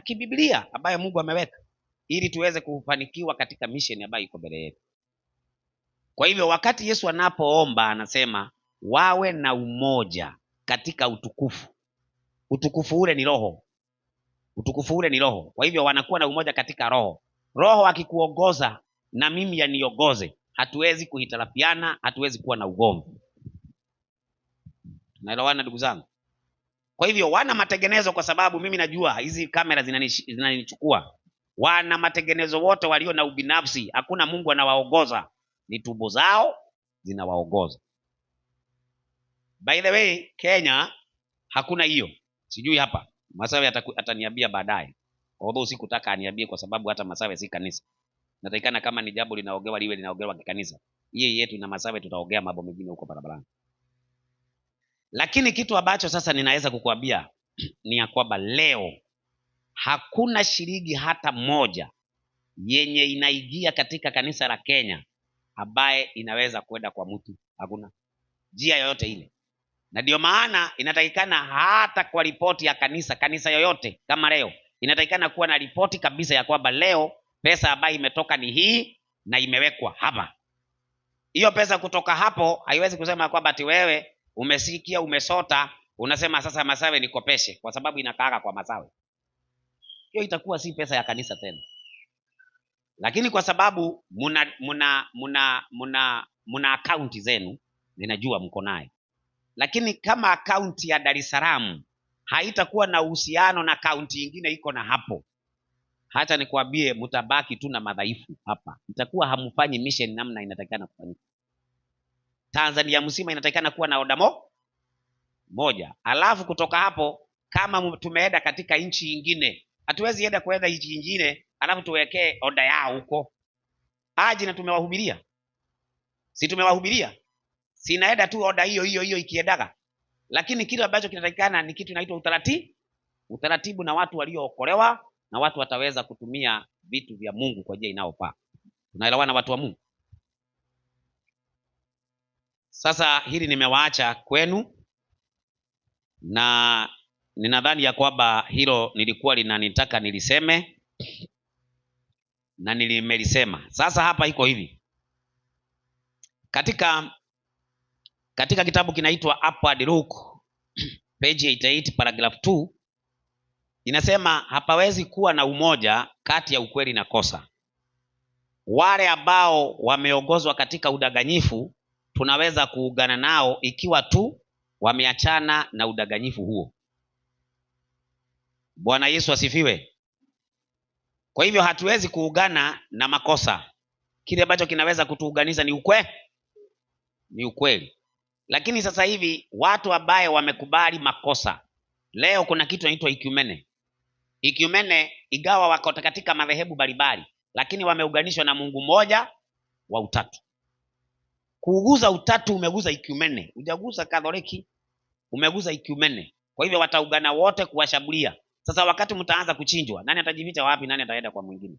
kibiblia ambayo Mungu ameweka ili tuweze kufanikiwa katika mission ambayo iko mbele yetu. Kwa hivyo wakati Yesu anapoomba anasema wawe na umoja katika utukufu. Utukufu ule ni roho. Utukufu ule ni roho. Kwa hivyo wanakuwa na umoja katika roho. Roho akikuongoza na mimi yaniongoze, hatuwezi kuhitarafiana, hatuwezi kuwa na ugomvi. Naelewana ndugu zangu? Kwa hivyo wana matengenezo, kwa sababu mimi najua hizi kamera zinanichukua. Wana matengenezo wote walio na ubinafsi, hakuna Mungu anawaongoza, ni tumbo zao zinawaongoza. By the way, Kenya hakuna hiyo. Sijui hapa Masawe ataniambia baadaye. Although sikutaka aniambie kwa sababu hata Masawe si kanisa. Natakikana kama ni jambo linaogewa liwe linaogewa kikanisa. Hii yetu na Masawe tutaogea mambo mengine huko barabarani. Lakini kitu ambacho sasa ninaweza kukuambia ni ya kwamba leo hakuna shilingi hata moja yenye inaingia katika kanisa la Kenya ambaye inaweza kwenda kwa mtu. Hakuna njia yoyote ile. Na ndio maana inatakikana hata kwa ripoti ya kanisa yoyote kama leo, inatakikana kuwa na ripoti kabisa ya kwamba leo pesa ambayo imetoka ni hii na imewekwa hapa. Hiyo pesa kutoka hapo haiwezi kusema kwamba ati wewe umesikia umesota unasema sasa Masawe nikopeshe kwa sababu inakaaga kwa Masawe. Hiyo itakuwa si pesa ya kanisa tena. Lakini kwa sababu muna akaunti zenu, ninajua mko nayo. Lakini kama akaunti ya Dar es Salaam haitakuwa na uhusiano na akaunti nyingine iko na hapo, hata nikwambie mtabaki tu na madhaifu hapa. Itakuwa hamfanyi mission namna inatakikana kufanyika. Tanzania mzima inatakikana kuwa na oda moja. Alafu kutoka hapo kama tumeenda katika nchi nyingine, hatuwezi enda kwenda nchi nyingine alafu tuwekee oda yao huko. Aje na tumewahubiria. Si tumewahubiria? Sinaenda tu oda hiyo ikiendaga. Lakini kile ambacho kinatakikana ni kitu inaitwa utaratibu na watu waliookolewa na watu wataweza kutumia vitu vya Mungu kwa njia inayofaa. Tunaelewana watu wa Mungu? Sasa hili nimewaacha kwenu, na ninadhani ya kwamba hilo nilikuwa linanitaka niliseme na nimelisema. Sasa hapa iko hivi. Katika kitabu kinaitwa Upward Look page 88 paragraph 2 inasema hapawezi kuwa na umoja kati ya ukweli na kosa. Wale ambao wameongozwa katika udanganyifu tunaweza kuungana nao ikiwa tu wameachana na udanganyifu huo. Bwana Yesu asifiwe. Kwa hivyo hatuwezi kuungana na makosa. Kile ambacho kinaweza kutuunganisha ni ukweli. Lakini sasa hivi watu ambaye wamekubali makosa, leo kuna kitu inaitwa ikumene, igawa wako katika madhehebu mbalimbali, lakini wameunganishwa na Mungu mmoja wa utatu. Kuuguza utatu umeguza ikumene. Hujaguza Katoliki, umeguza ikumene. Kwa hivyo wataungana wote kuwashambulia. Sasa wakati mtaanza kuchinjwa, nani atajificha wapi? Nani ataenda kwa mwingine?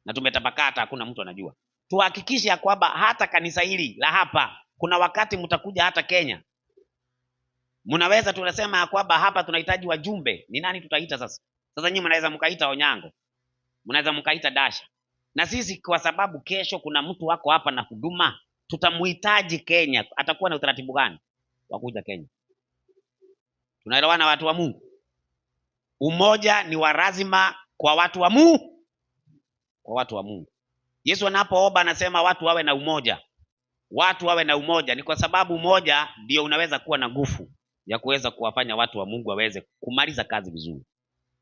Na tumetapakaa hata hakuna mtu anajua. Tuhakikishe kwamba hata kanisa hili la hapa kuna wakati mtakuja hata Kenya. Mnaweza tunasema kwamba hapa tunahitaji wajumbe. Ni nani tutaita sasa? Sasa nyinyi mnaweza mkaita Onyango. Mnaweza mkaita Dasha. Na sisi kwa sababu kesho kuna mtu wako hapa na huduma, tutamuhitaji Kenya. Atakuwa na utaratibu gani wa kuja Kenya? Tunaelewana watu wa Mungu? Umoja ni wa lazima kwa watu wa Mungu. Kwa watu wa Mungu. Yesu anapoomba anasema watu wawe na umoja. Watu wawe na umoja ni kwa sababu umoja ndio unaweza kuwa na nguvu ya kuweza kuwafanya watu wa Mungu waweze kumaliza kazi vizuri.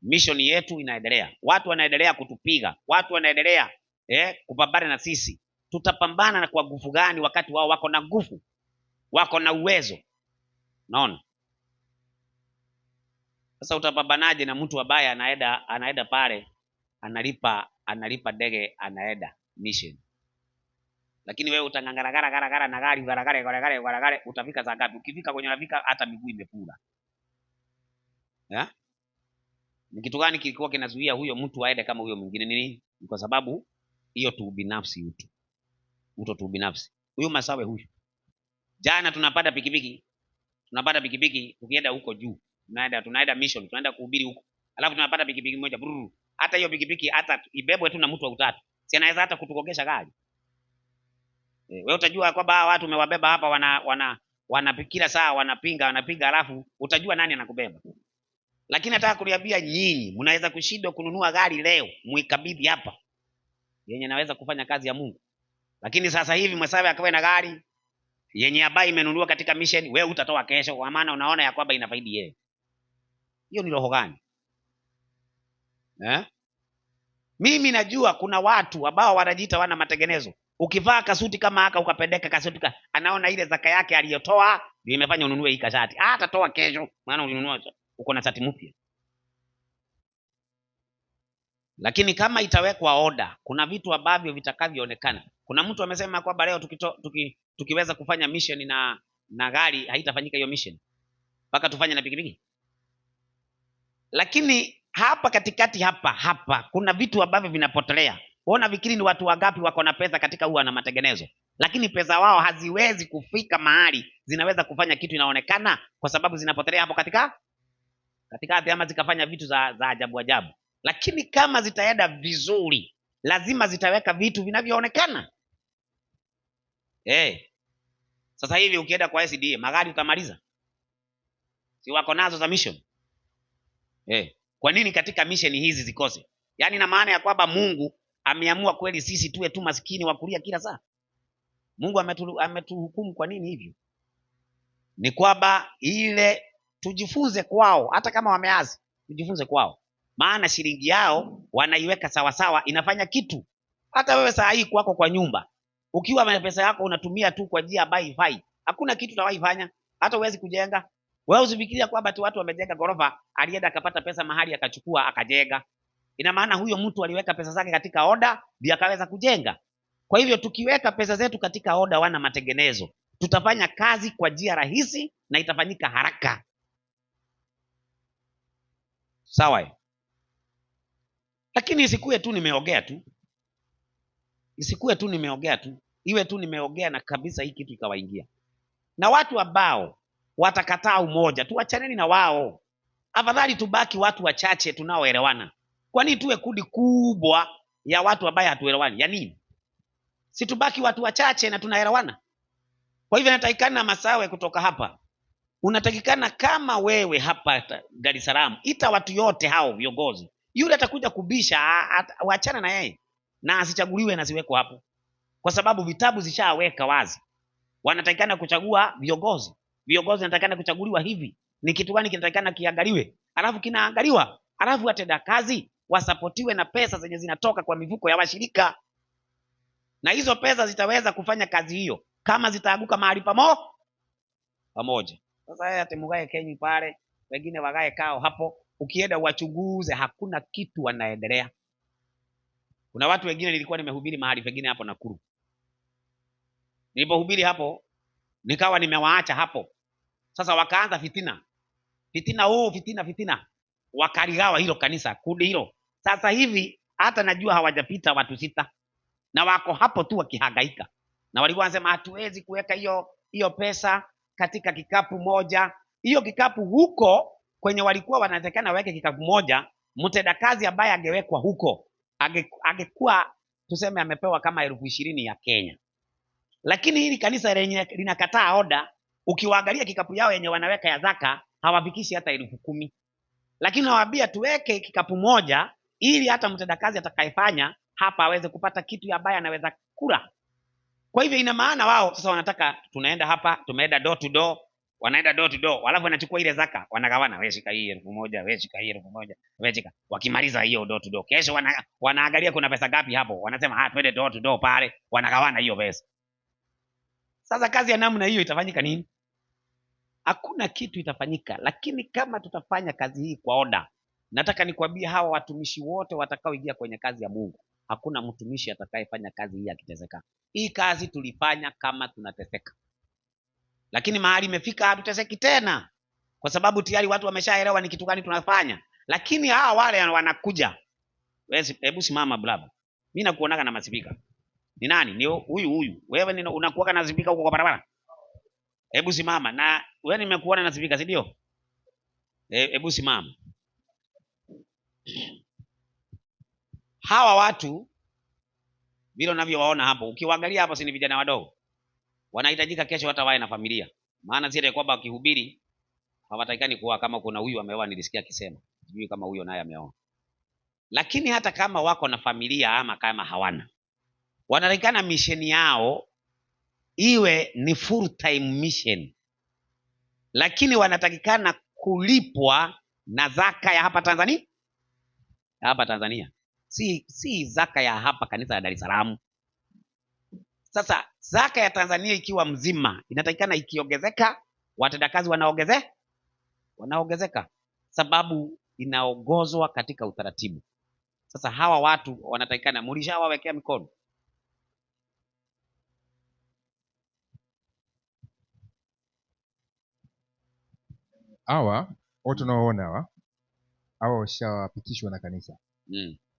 Mission yetu inaendelea. Watu wanaendelea kutupiga. Watu wanaendelea kupambana na sisi. Tutapambana na kwa nguvu gani wakati wao wako na nguvu? Wako na uwezo. Naona? Sasa utapambanaje na mtu ambaye anaenda pale analipa ndege anaenda mission. Lakini wewe utangangana gara na gari utafika saa ngapi? Ukifika kwenye unafika hata miguu imepura. Ni kitu gani kilikuwa kinazuia huyo mtu aende kama huyo mwingine? Nini? Ni kwa sababu hiyo tu binafsi mtu tu binafsi. Huyo Masawe huyu. Jana tunapata pikipiki. Tukienda huko juu. Tunaenda mission, tunaenda kuhubiri huko. Alafu tunapata pikipiki moja. Hata hiyo pikipiki hata ibebwe tu na mtu wa utatu. Si anaweza hata kutukogesha gari. Wewe utajua kwamba watu umewabeba hapa kila saa wanapiga alafu utajua nani anakubeba. Lakini nataka kuliambia nyinyi mnaweza kushindwa kununua gari leo muikabidhi hapa yenye naweza kufanya kazi ya Mungu. Lakini sasa hivi Masawe akawe na gari yenye ambayo imenunuliwa katika mission, wewe utatoa kesho kwa maana unaona ya kwamba inafaidi yeye. Hiyo ni roho gani? Mimi najua kuna watu ambao wanajiita wana matengenezo. Ukivaa kasuti kama haka ukapendeka kasuti anaona ile zaka yake aliyotoa ndio imefanya ununue hii kashati. Atatoa kesho maana ulinunua uko na shati mpya. Lakini kama itawekwa oda, kuna vitu ambavyo vitakavyoonekana. Kuna mtu amesema kwamba leo tukiweza kufanya mission na gari haitafanyika hiyo mission. Mpaka tufanye na pikipiki. Lakini hapa katikati hapa kuna vitu ambavyo vinapotelea. Ona vikiri ni watu wangapi wako na pesa katika huwa na matengenezo. Lakini pesa wao haziwezi kufika mahali zinaweza kufanya kitu inaonekana kwa sababu zinapotelea hapo katikati ama zikafanya vitu za ajabu. Lakini kama zitaenda vizuri, lazima zitaweka vitu vinavyoonekana. Sasa hivi ukienda kwa SDA, magari utamaliza. Si wako nazo za mission? Kwa nini katika mission hizi zikose? Yaani na maana ya kwamba Mungu ameamua kweli sisi tuwe tu maskini wa kulia kila saa. Mungu ametuhukumu kwa nini hivyo? Ni kwamba ile tujifunze kwao, hata kama wameazi, tujifunze kwao. Maana shilingi yao wanaiweka sawa sawa, inafanya kitu. Hata wewe saa hii kwako kwa nyumba, ukiwa na pesa yako unatumia tu kwa njia ambayo haifai, hakuna kitu utawaifanya, hata uwezi kujenga. Wewe usifikiria kwamba watu wamejenga gorofa, alienda akapata pesa mahali akachukua akajenga. Ina maana huyo mtu aliweka pesa zake katika oda ndio akaweza kujenga. Kwa hivyo tukiweka pesa zetu katika oda wana matengenezo, tutafanya kazi kwa njia rahisi na itafanyika haraka. Sawa? Lakini isikuwe tu nimeongea tu. Iwe tu nimeongea na kabisa hii kitu ikawaingia. Na watu ambao watakataa umoja, tuachaneni na wao. Afadhali tubaki watu wachache tunaoelewana. Kwani tuwe kundi kubwa ya watu ambao hatuelewani? Ya nini? Si tubaki watu wachache na tunaelewana. Kwa hivyo natakikana Masawe kutoka hapa. Unatakikana kama wewe hapa Dar es Salaam, ita watu yote hao viongozi. Yule atakuja kubisha, waachana na yeye. Na asichaguliwe na siweko hapo. Kwa sababu vitabu zishaweka wazi. Wanatakikana kuchagua viongozi. Viongozi wanatakikana kuchaguliwa hivi. Ni kitu gani kinatakikana kiangaliwe? Alafu kinaangaliwa. Alafu watenda kazi wasapotiwe na pesa zenye zinatoka kwa mifuko ya washirika. Na hizo pesa zitaweza kufanya kazi hiyo kama zitaaguka mahali pamoja. Sasa yeye atemugae Kenya pale, wengine wagae kao hapo, ukienda wachunguze hakuna kitu wanaendelea. Kuna watu wengine nilikuwa nimehubiri mahali pengine hapo Nakuru. Nilipohubiri hapo nikawa nimewaacha hapo. Sasa wakaanza fitina. Fitina. Wakaligawa hilo kanisa, kundi hilo. Sasa hivi hata najua hawajapita watu 6 na wako hapo tu wakihangaika. Na walikuwa wanasema hatuwezi kuweka hiyo pesa katika kikapu moja. hiyo kikapu huko kwenye walikuwa wanatakana waweke kikapu moja, mtendakazi ambaye angewekwa huko angekuwa tuseme amepewa kama 20,000 ya Kenya. Lakini hili kanisa lenye linakataa oda, ukiwaangalia kikapu yao yenye wanaweka ya zaka hawafikishi hata 10,000. Lakini nawaambia tuweke kikapu moja ili hata mtendakazi atakayefanya hapa aweze kupata kitu ambaye anaweza kula. Kwa hivyo ina maana wao sasa wanataka tunaenda hapa, tumeenda door to door, wanaenda door to door, alafu wanachukua ile zaka, wanagawana, wewe shika hii 1,000, wewe shika hii 1,000, wewe shika. Wakimaliza hiyo door to door, kesho wanaangalia kuna pesa ngapi hapo, wanasema twende door to door pale, wanagawana hiyo pesa. Sasa kazi ya namna hiyo itafanyika nini? Hakuna kitu itafanyika. Lakini kama tutafanya kazi hii kwa oda, nataka nikwambie hawa watumishi wote watakaoingia kwenye kazi ya Mungu, hakuna mtumishi atakayefanya kazi hii akiteseka. Hii kazi tulifanya kama tunateseka, lakini mahali imefika hatuteseki tena, kwa sababu tayari watu wameshaelewa ni kitu gani tunafanya. Lakini hawa wale wanakuja, wewe hebu simama brother, mimi nakuonaga na masipika. Ni nani? Ni huyu. Wewe unakuwa na spika huko kwa barabara? Hebu simama. Na wewe nimekuona na spika, si ndio? Hebu simama. Hawa watu vile unavyowaona hapo, ukiwaangalia hapo, si ni vijana wadogo? Wanahitajika kesho hata wae na familia. Maana si kwamba wakihubiri hawatakikani kuwa kama kuna huyu ameoa, nilisikia akisema. Sijui kama huyo naye ameoa. Lakini hata kama wako na familia ama kama hawana, wanatakikana mission yao iwe ni full time mission, lakini wanatakikana kulipwa na zaka ya hapa Tanzania. Hapa Tanzania si zaka ya hapa kanisa la Dar es Salaam. Sasa zaka ya Tanzania ikiwa mzima inatakikana ikiongezeka, watendakazi wanaongezeka, sababu inaongozwa katika utaratibu. Sasa hawa watu wanatakikana mlishawawekea mikono. Hawa wote unaoona hawa washapitishwa na kanisa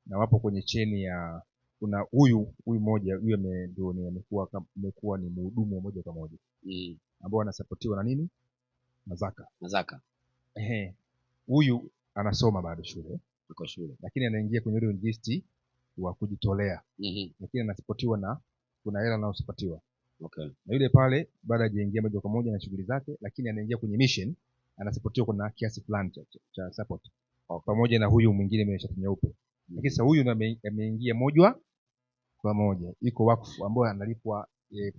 na wapo kwenye cheni ya, kuna huyu mmoja, huyu ndio amekuwa ni mhudumu moja kwa moja ambao anasapotiwa na nini, na zaka. Huyu anasoma bado shule, lakini anaingia kwenye ile injilisti wa kujitolea, lakini anasapotiwa na kuna hela anayosapotiwa. Na yule pale baada hajaingia moja kwa moja na shughuli zake, lakini anaingia kwenye mission, anasapotiwa kuna kiasi fulani cha support pamoja na huyu mwingine mwenye shati nyeupe. Lakini sasa huyu ameingia moja kwa moja, iko wakfu ambayo analipwa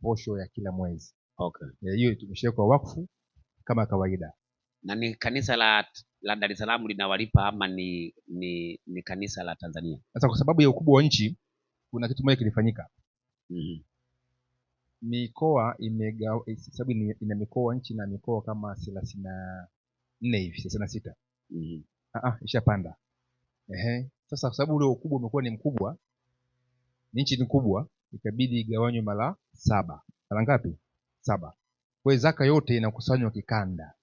posho ya kila mwezi. Hiyo tumeshaweka wakfu kama kawaida. Na ni kanisa la Dar es Salaam linawalipa ama ni kanisa la Tanzania? Sasa kwa sababu ya ukubwa wa nchi kuna kitu moja kilifanyika. Mikoa sababu ina mikoa nchi na mikoa kama 34 hivi, 36. Ishapanda. Sasa kwa sababu ule ukubwa umekuwa ni mkubwa, nchi ni kubwa, ikabidi igawanywe mara 7. Mara ngapi? 7. Kwa hiyo zaka yote inakusanywa kikanda,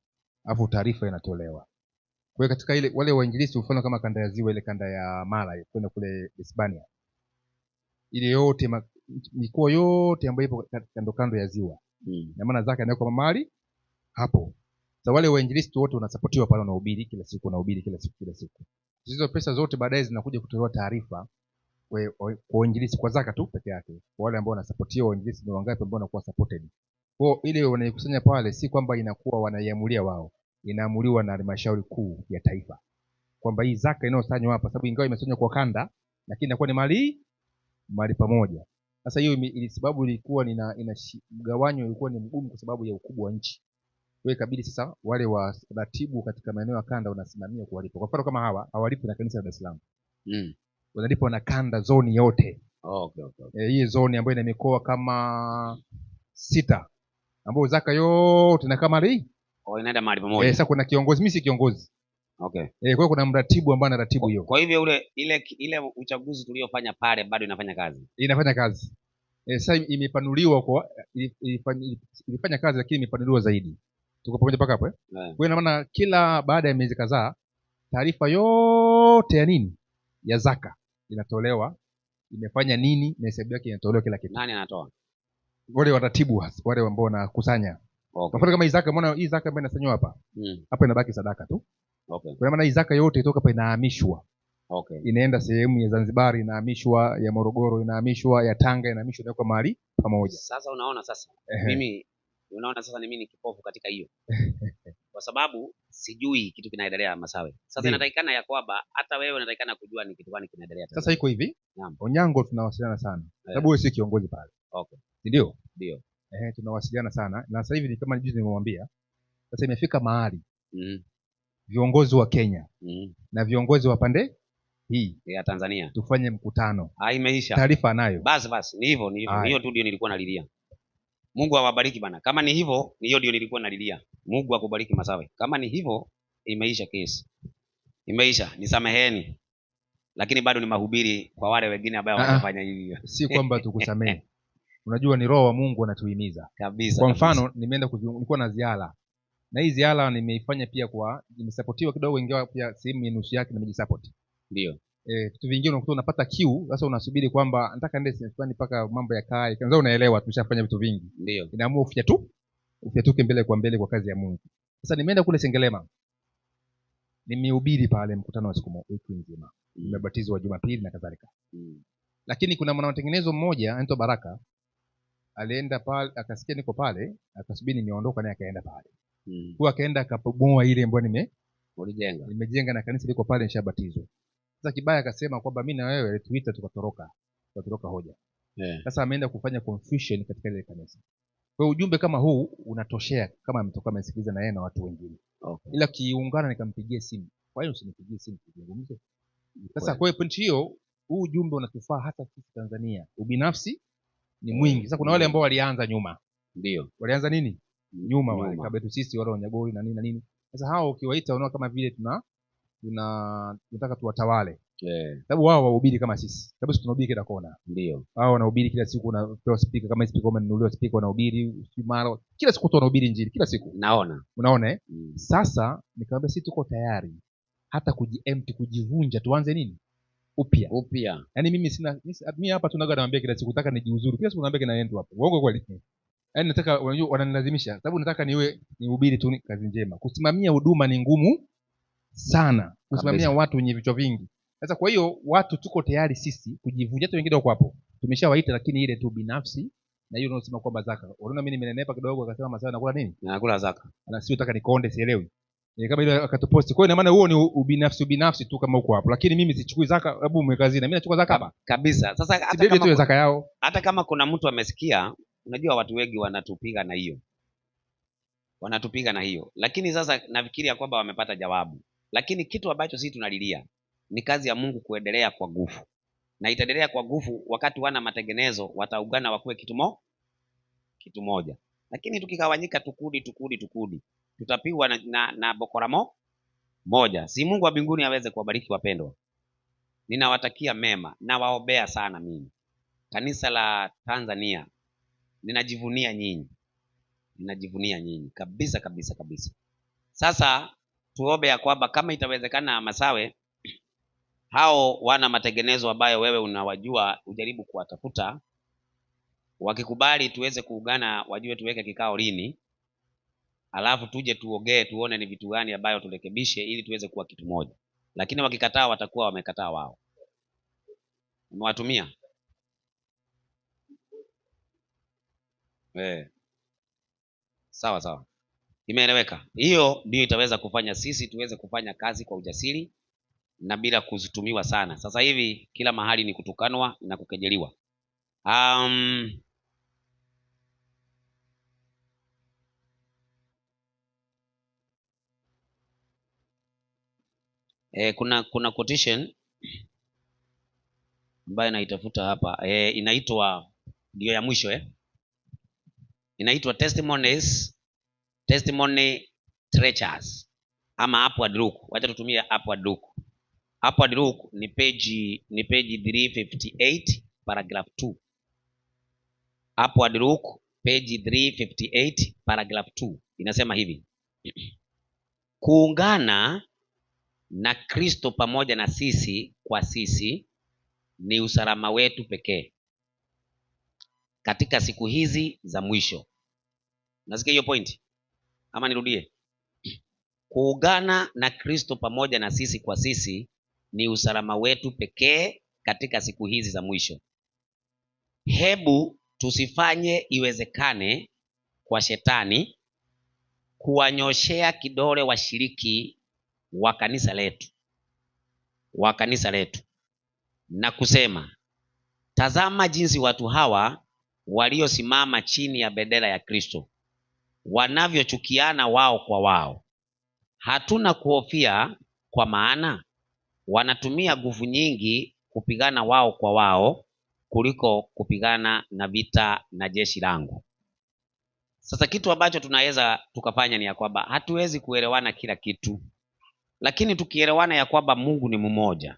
alafu taarifa inatolewa. Kwa hiyo katika ile wale wainjilisti, mfano kama kanda ya Ziwa, ile kanda ya Mara kwenda kule Hispania, ile yote mikoa yote ambayo ipo kando ya ziwa, na maana zaka inawekwa mahali hapo. Sasa wale wainjilisti wote wanasapotiwa pale, wanahubiri kila siku. Hizo pesa zote baadaye zinakuja kutolewa taarifa kwa wainjilisti, kwa zaka tu peke yake, kwa wale ambao wanasapotiwa. Wainjilisti ni wangapi ambao wanakuwa supported? Kwa ile wanaikusanya pale, si kwamba inakuwa wanaiamulia wao, inaamuliwa na halmashauri kuu ya taifa, kwamba hii zaka inayosanywa hapa, sababu ingawa imesanywa kwa kanda, lakini inakuwa ni mali pamoja. Sasa hiyo sababu ilikuwa mgawanyo ulikuwa ni mgumu kwa sababu ya ukubwa wa nchi. Kwa hiyo ikabidi sasa wale waratibu katika maeneo ya kanda wanasimamia kuwalipa. Kwa mfano kama hawa hawalipi na kanisa la Dar es Salaam. Wanalipa na kanda zoni yote. Hii zoni ambayo ina mikoa kama 6 ambayo zaka yote na kama hii inaenda mahali pamoja. Sasa kuna kiongozi, mimi si kiongozi. Kwa hiyo kuna mratibu ambaye anaratibu hiyo. Kwa hivyo ile uchaguzi tuliofanya pale bado inafanya kazi. Inafanya kazi. Sasa imepanuliwa ilifanya kazi, lakini imepanuliwa zaidi. Tuko pamoja mpaka hapo Kwa hiyo ina maana kila baada ya miezi kadhaa taarifa yote ya nini, ya zaka inatolewa, imefanya nini na hesabu yake inatolewa, kila kitu. Nani anatoa? Wale waratibu, wale ambao wanakusanya. Kwa mfano kama hii zaka, umeona hii zaka ambayo inasanywa hapa. Hapa inabaki sadaka tu. Kwa maana hii zaka yote itoka hapa inahamishwa. Inaenda sehemu ya Zanzibar, inahamishwa, ya Morogoro inahamishwa, ya Tanga inahamishwa, ndio kwa mahali pamoja. Sasa unaona sasa. Mimi ni mimi ni kipofu katika hiyo. Kwa sababu sijui kitu kinaendelea Masawe. Sasa inatakikana ya kwamba hata wewe unatakikana kujua ni kitu gani kinaendelea. Sasa iko hivi. Onyango tunawasiliana sana. Sababu wewe si kiongozi pale. Ndio? Ndio. Tunawasiliana sana. Na sasa hivi ni kama juzi nimemwambia. Sasa imefika mahali. Viongozi wa Kenya na viongozi wa pande hii ya Tanzania tufanye mkutano. Imeisha. Taarifa nayo. Basi ni hivyo. Hiyo tu ndio nilikuwa nalilia. Mungu awabariki bana. Kama ni hivyo, hiyo ndio nilikuwa nalilia. Mungu akubariki Masawe. Kama ni hivyo, imeisha kesi. Imeisha, nisameheni. Lakini bado ni mahubiri kwa wale wengine ambao wanafanya hivyo. Si kwamba tukusamehe. Unajua ni roho wa Mungu anatuhimiza. Kabisa. Kwa mfano, nimeenda nilikuwa na ziara. Na hii ziara nimeifanya pia nimesapotiwa kidogo, ingawa pia sehemu ya nusu yake nimejisupport. Ndio. Vitu vingine unakuta unapata kiu, sasa unasubiri kwamba nataka nende sehemu fulani mpaka mambo ya kai. Kwanza unaelewa tumeshafanya vitu vingi. Ndio. Inaamua ufyatuke mbele kwa kazi ya Mungu. Sasa nimeenda kule Sengerema. Nimehubiri pale mkutano wa wiki nzima. Nimebatizwa Jumapili na kadhalika. Lakini kuna mwanatengenezo mmoja anaitwa Baraka. Alienda pale akasikia niko pale, akasubiri nimeondoka naye akaenda pale. Kwa akaenda akapomoa ile ambayo nimejenga na kanisa liko pale nishabatizwa. Sasa kibaya akasema kwamba mimi na wewe tuita tukatoroka hoja. Sasa ameenda kufanya confusion katika ile kanisa. Kwa ujumbe kama huu unatoshea kama ametoka amesikiliza na yeye na watu wengine. Ila kiungana nikampigia simu. Kwa hiyo usinipigie simu tuzungumze. Sasa kwa point hiyo huu ujumbe unatufaa hata sisi Tanzania. Ubinafsi ni mwingi. Sasa kuna wale ambao walianza nyuma. Ndio. Walianza nini? Nyuma wale kabetu sisi wale Wanyagori na nini. Sasa hao ukiwaita unaona kama vile tunataka tuwatawale. Sababu wao wahubiri kkama sisi. Sababu sisi tunahubiri kila kona. Ndio. Wao wanahubiri kila siku, unapewa speaker kama speaker umenunuliwa speaker wanahubiri mara kila siku tu wanahubiri injili kila siku. Unaona Sasa nikamwambia sisi tuko tayari hata kujiempty, kujivunja, tuanze nini? Upya. Yaani mimi hapa tunaga naambia kila siku nataka nijiuzuru. Kila siku naambia kina nenda hapo. Uongo kweli? Yaani nataka wananilazimisha. Sababu nataka nihubiri tu kazi njema. Kusimamia huduma ni ngumu sana. Kusimamia watu wenye vichwa vingi. Sasa kwa hiyo watu tuko tayari sisi kujivunja. Hata wengine wako hapo. Tumeshawaita, lakini ile tu binafsi na hiyo unasema kwamba zaka. Unaona mimi nimenenepa kidogo, akasema Masawe nakula nini? Nakula zaka. Na sio nataka nikonde, sielewi. Kama ile akatuposti. Kwa hiyo ina maana huo ni ubinafsi tu kama uko hapo. Lakini mimi sichukui zaka, hebu umekazina. Mimi nachukua zaka hapa. Kabisa. Sasa hata kama tu zaka yao. Hata kama kuna mtu amesikia, unajua watu wengi wanatupiga na hiyo. Lakini sasa nafikiria kwamba wamepata jawabu. Lakini kitu ambacho sisi tunalilia ni kazi ya Mungu kuendelea kwa nguvu. Na itaendelea kwa nguvu wakati wana matengenezo wataungana wakuwe kitu moja. Lakini tukigawanyika tukudi tutapigwa na bokora moja. Si Mungu wa mbinguni aweze kuwabariki wapendwa. Ninawatakia mema na waombea sana mimi. Kanisa la Tanzania ninajivunia nyinyi kabisa. Sasa tuombe ya kwamba kama itawezekana Masawe, hao wana matengenezo ambayo wewe unawajua, ujaribu kuwatafuta. Wakikubali tuweze kuungana, wajue tuweke kikao lini. Alafu tuje tuongee, tuone ni vitu gani ambayo turekebishe ili tuweze kuwa kitu moja. Lakini wakikataa watakuwa wamekataa wao. Umewatumia? Sawa. Imeeleweka. Hiyo ndio itaweza kufanya sisi tuweze kufanya kazi kwa ujasiri na bila kuzitumiwa sana. Sasa hivi kila mahali ni kutukanwa na kukejeliwa. Kuna quotation ambayo naitafuta hapa. Inaitwa ndio ya mwisho inaitwa testimony treasures ama upward look. Wacha tutumie upward look. Upward look ni page 358 paragraph 2. Upward look page 358 paragraph 2 inasema hivi: kuungana na Kristo pamoja na sisi kwa sisi ni usalama wetu pekee katika siku hizi za mwisho. Nasikia hiyo point? Ama nirudie? Kuungana na Kristo pamoja na sisi kwa sisi ni usalama wetu pekee katika siku hizi za mwisho. Hebu tusifanye iwezekane kwa shetani kuwanyoshea kidole washiriki wa kanisa letu na kusema, tazama jinsi watu hawa waliosimama chini ya bendera ya Kristo wanavyochukiana wao kwa wao. Hatuna kuhofia, kwa maana wanatumia nguvu nyingi kupigana wao kwa wao kuliko kupigana na vita na jeshi langu. Sasa kitu ambacho tunaweza tukafanya ni ya kwamba hatuwezi kuelewana kila kitu, lakini tukielewana ya kwamba Mungu ni mmoja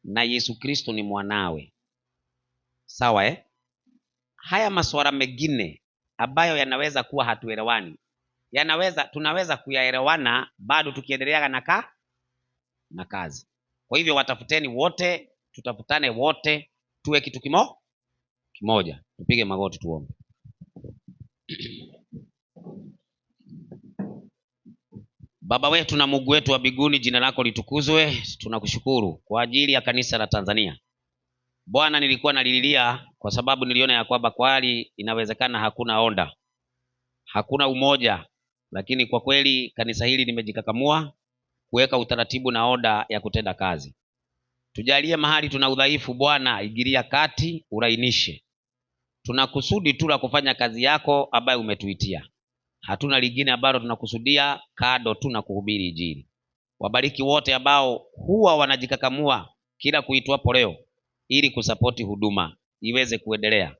na Yesu Kristo ni mwanawe, sawa haya masuala mengine ambayo yanaweza kuwa hatuelewani, tunaweza kuyaelewana bado tukiendelea na kazi. Kwa hivyo watafuteni wote, tutafutane wote, tuwe kitu kimoja. Tupige magoti tuombe. Baba wetu na Mungu wetu wa mbinguni, jina lako litukuzwe. Tunakushukuru kwa ajili ya kanisa la Tanzania. Bwana, nilikuwa nalililia kwa sababu niliona ya kwamba kweli inawezekana hakuna onda, hakuna umoja, lakini kwa kweli kanisa hili limejikakamua kuweka utaratibu na oda ya kutenda kazi. Tujalie mahali tuna udhaifu Bwana, ingilia kati, urainishe. Tunakusudi tu la kufanya kazi yako ambayo umetuitia. Hatuna lingine ambalo tunakusudia kado tu na kuhubiri Injili. Wabariki wote ambao huwa wanajikakamua kila kuitwapo leo ili kusapoti huduma iweze kuendelea.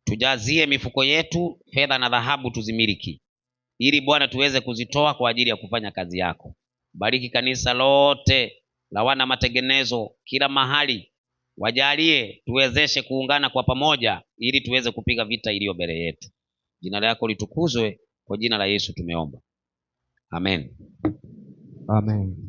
Tujazie mifuko yetu fedha na dhahabu tuzimiliki, ili Bwana tuweze kuzitoa kwa ajili ya kufanya kazi yako. Bariki kanisa lote la wana matengenezo kila mahali, wajalie tuwezeshe kuungana kwa pamoja ili tuweze kupiga vita iliyo mbele yetu. Jina lako litukuzwe, kwa jina la Yesu tumeomba. Amen. Amen.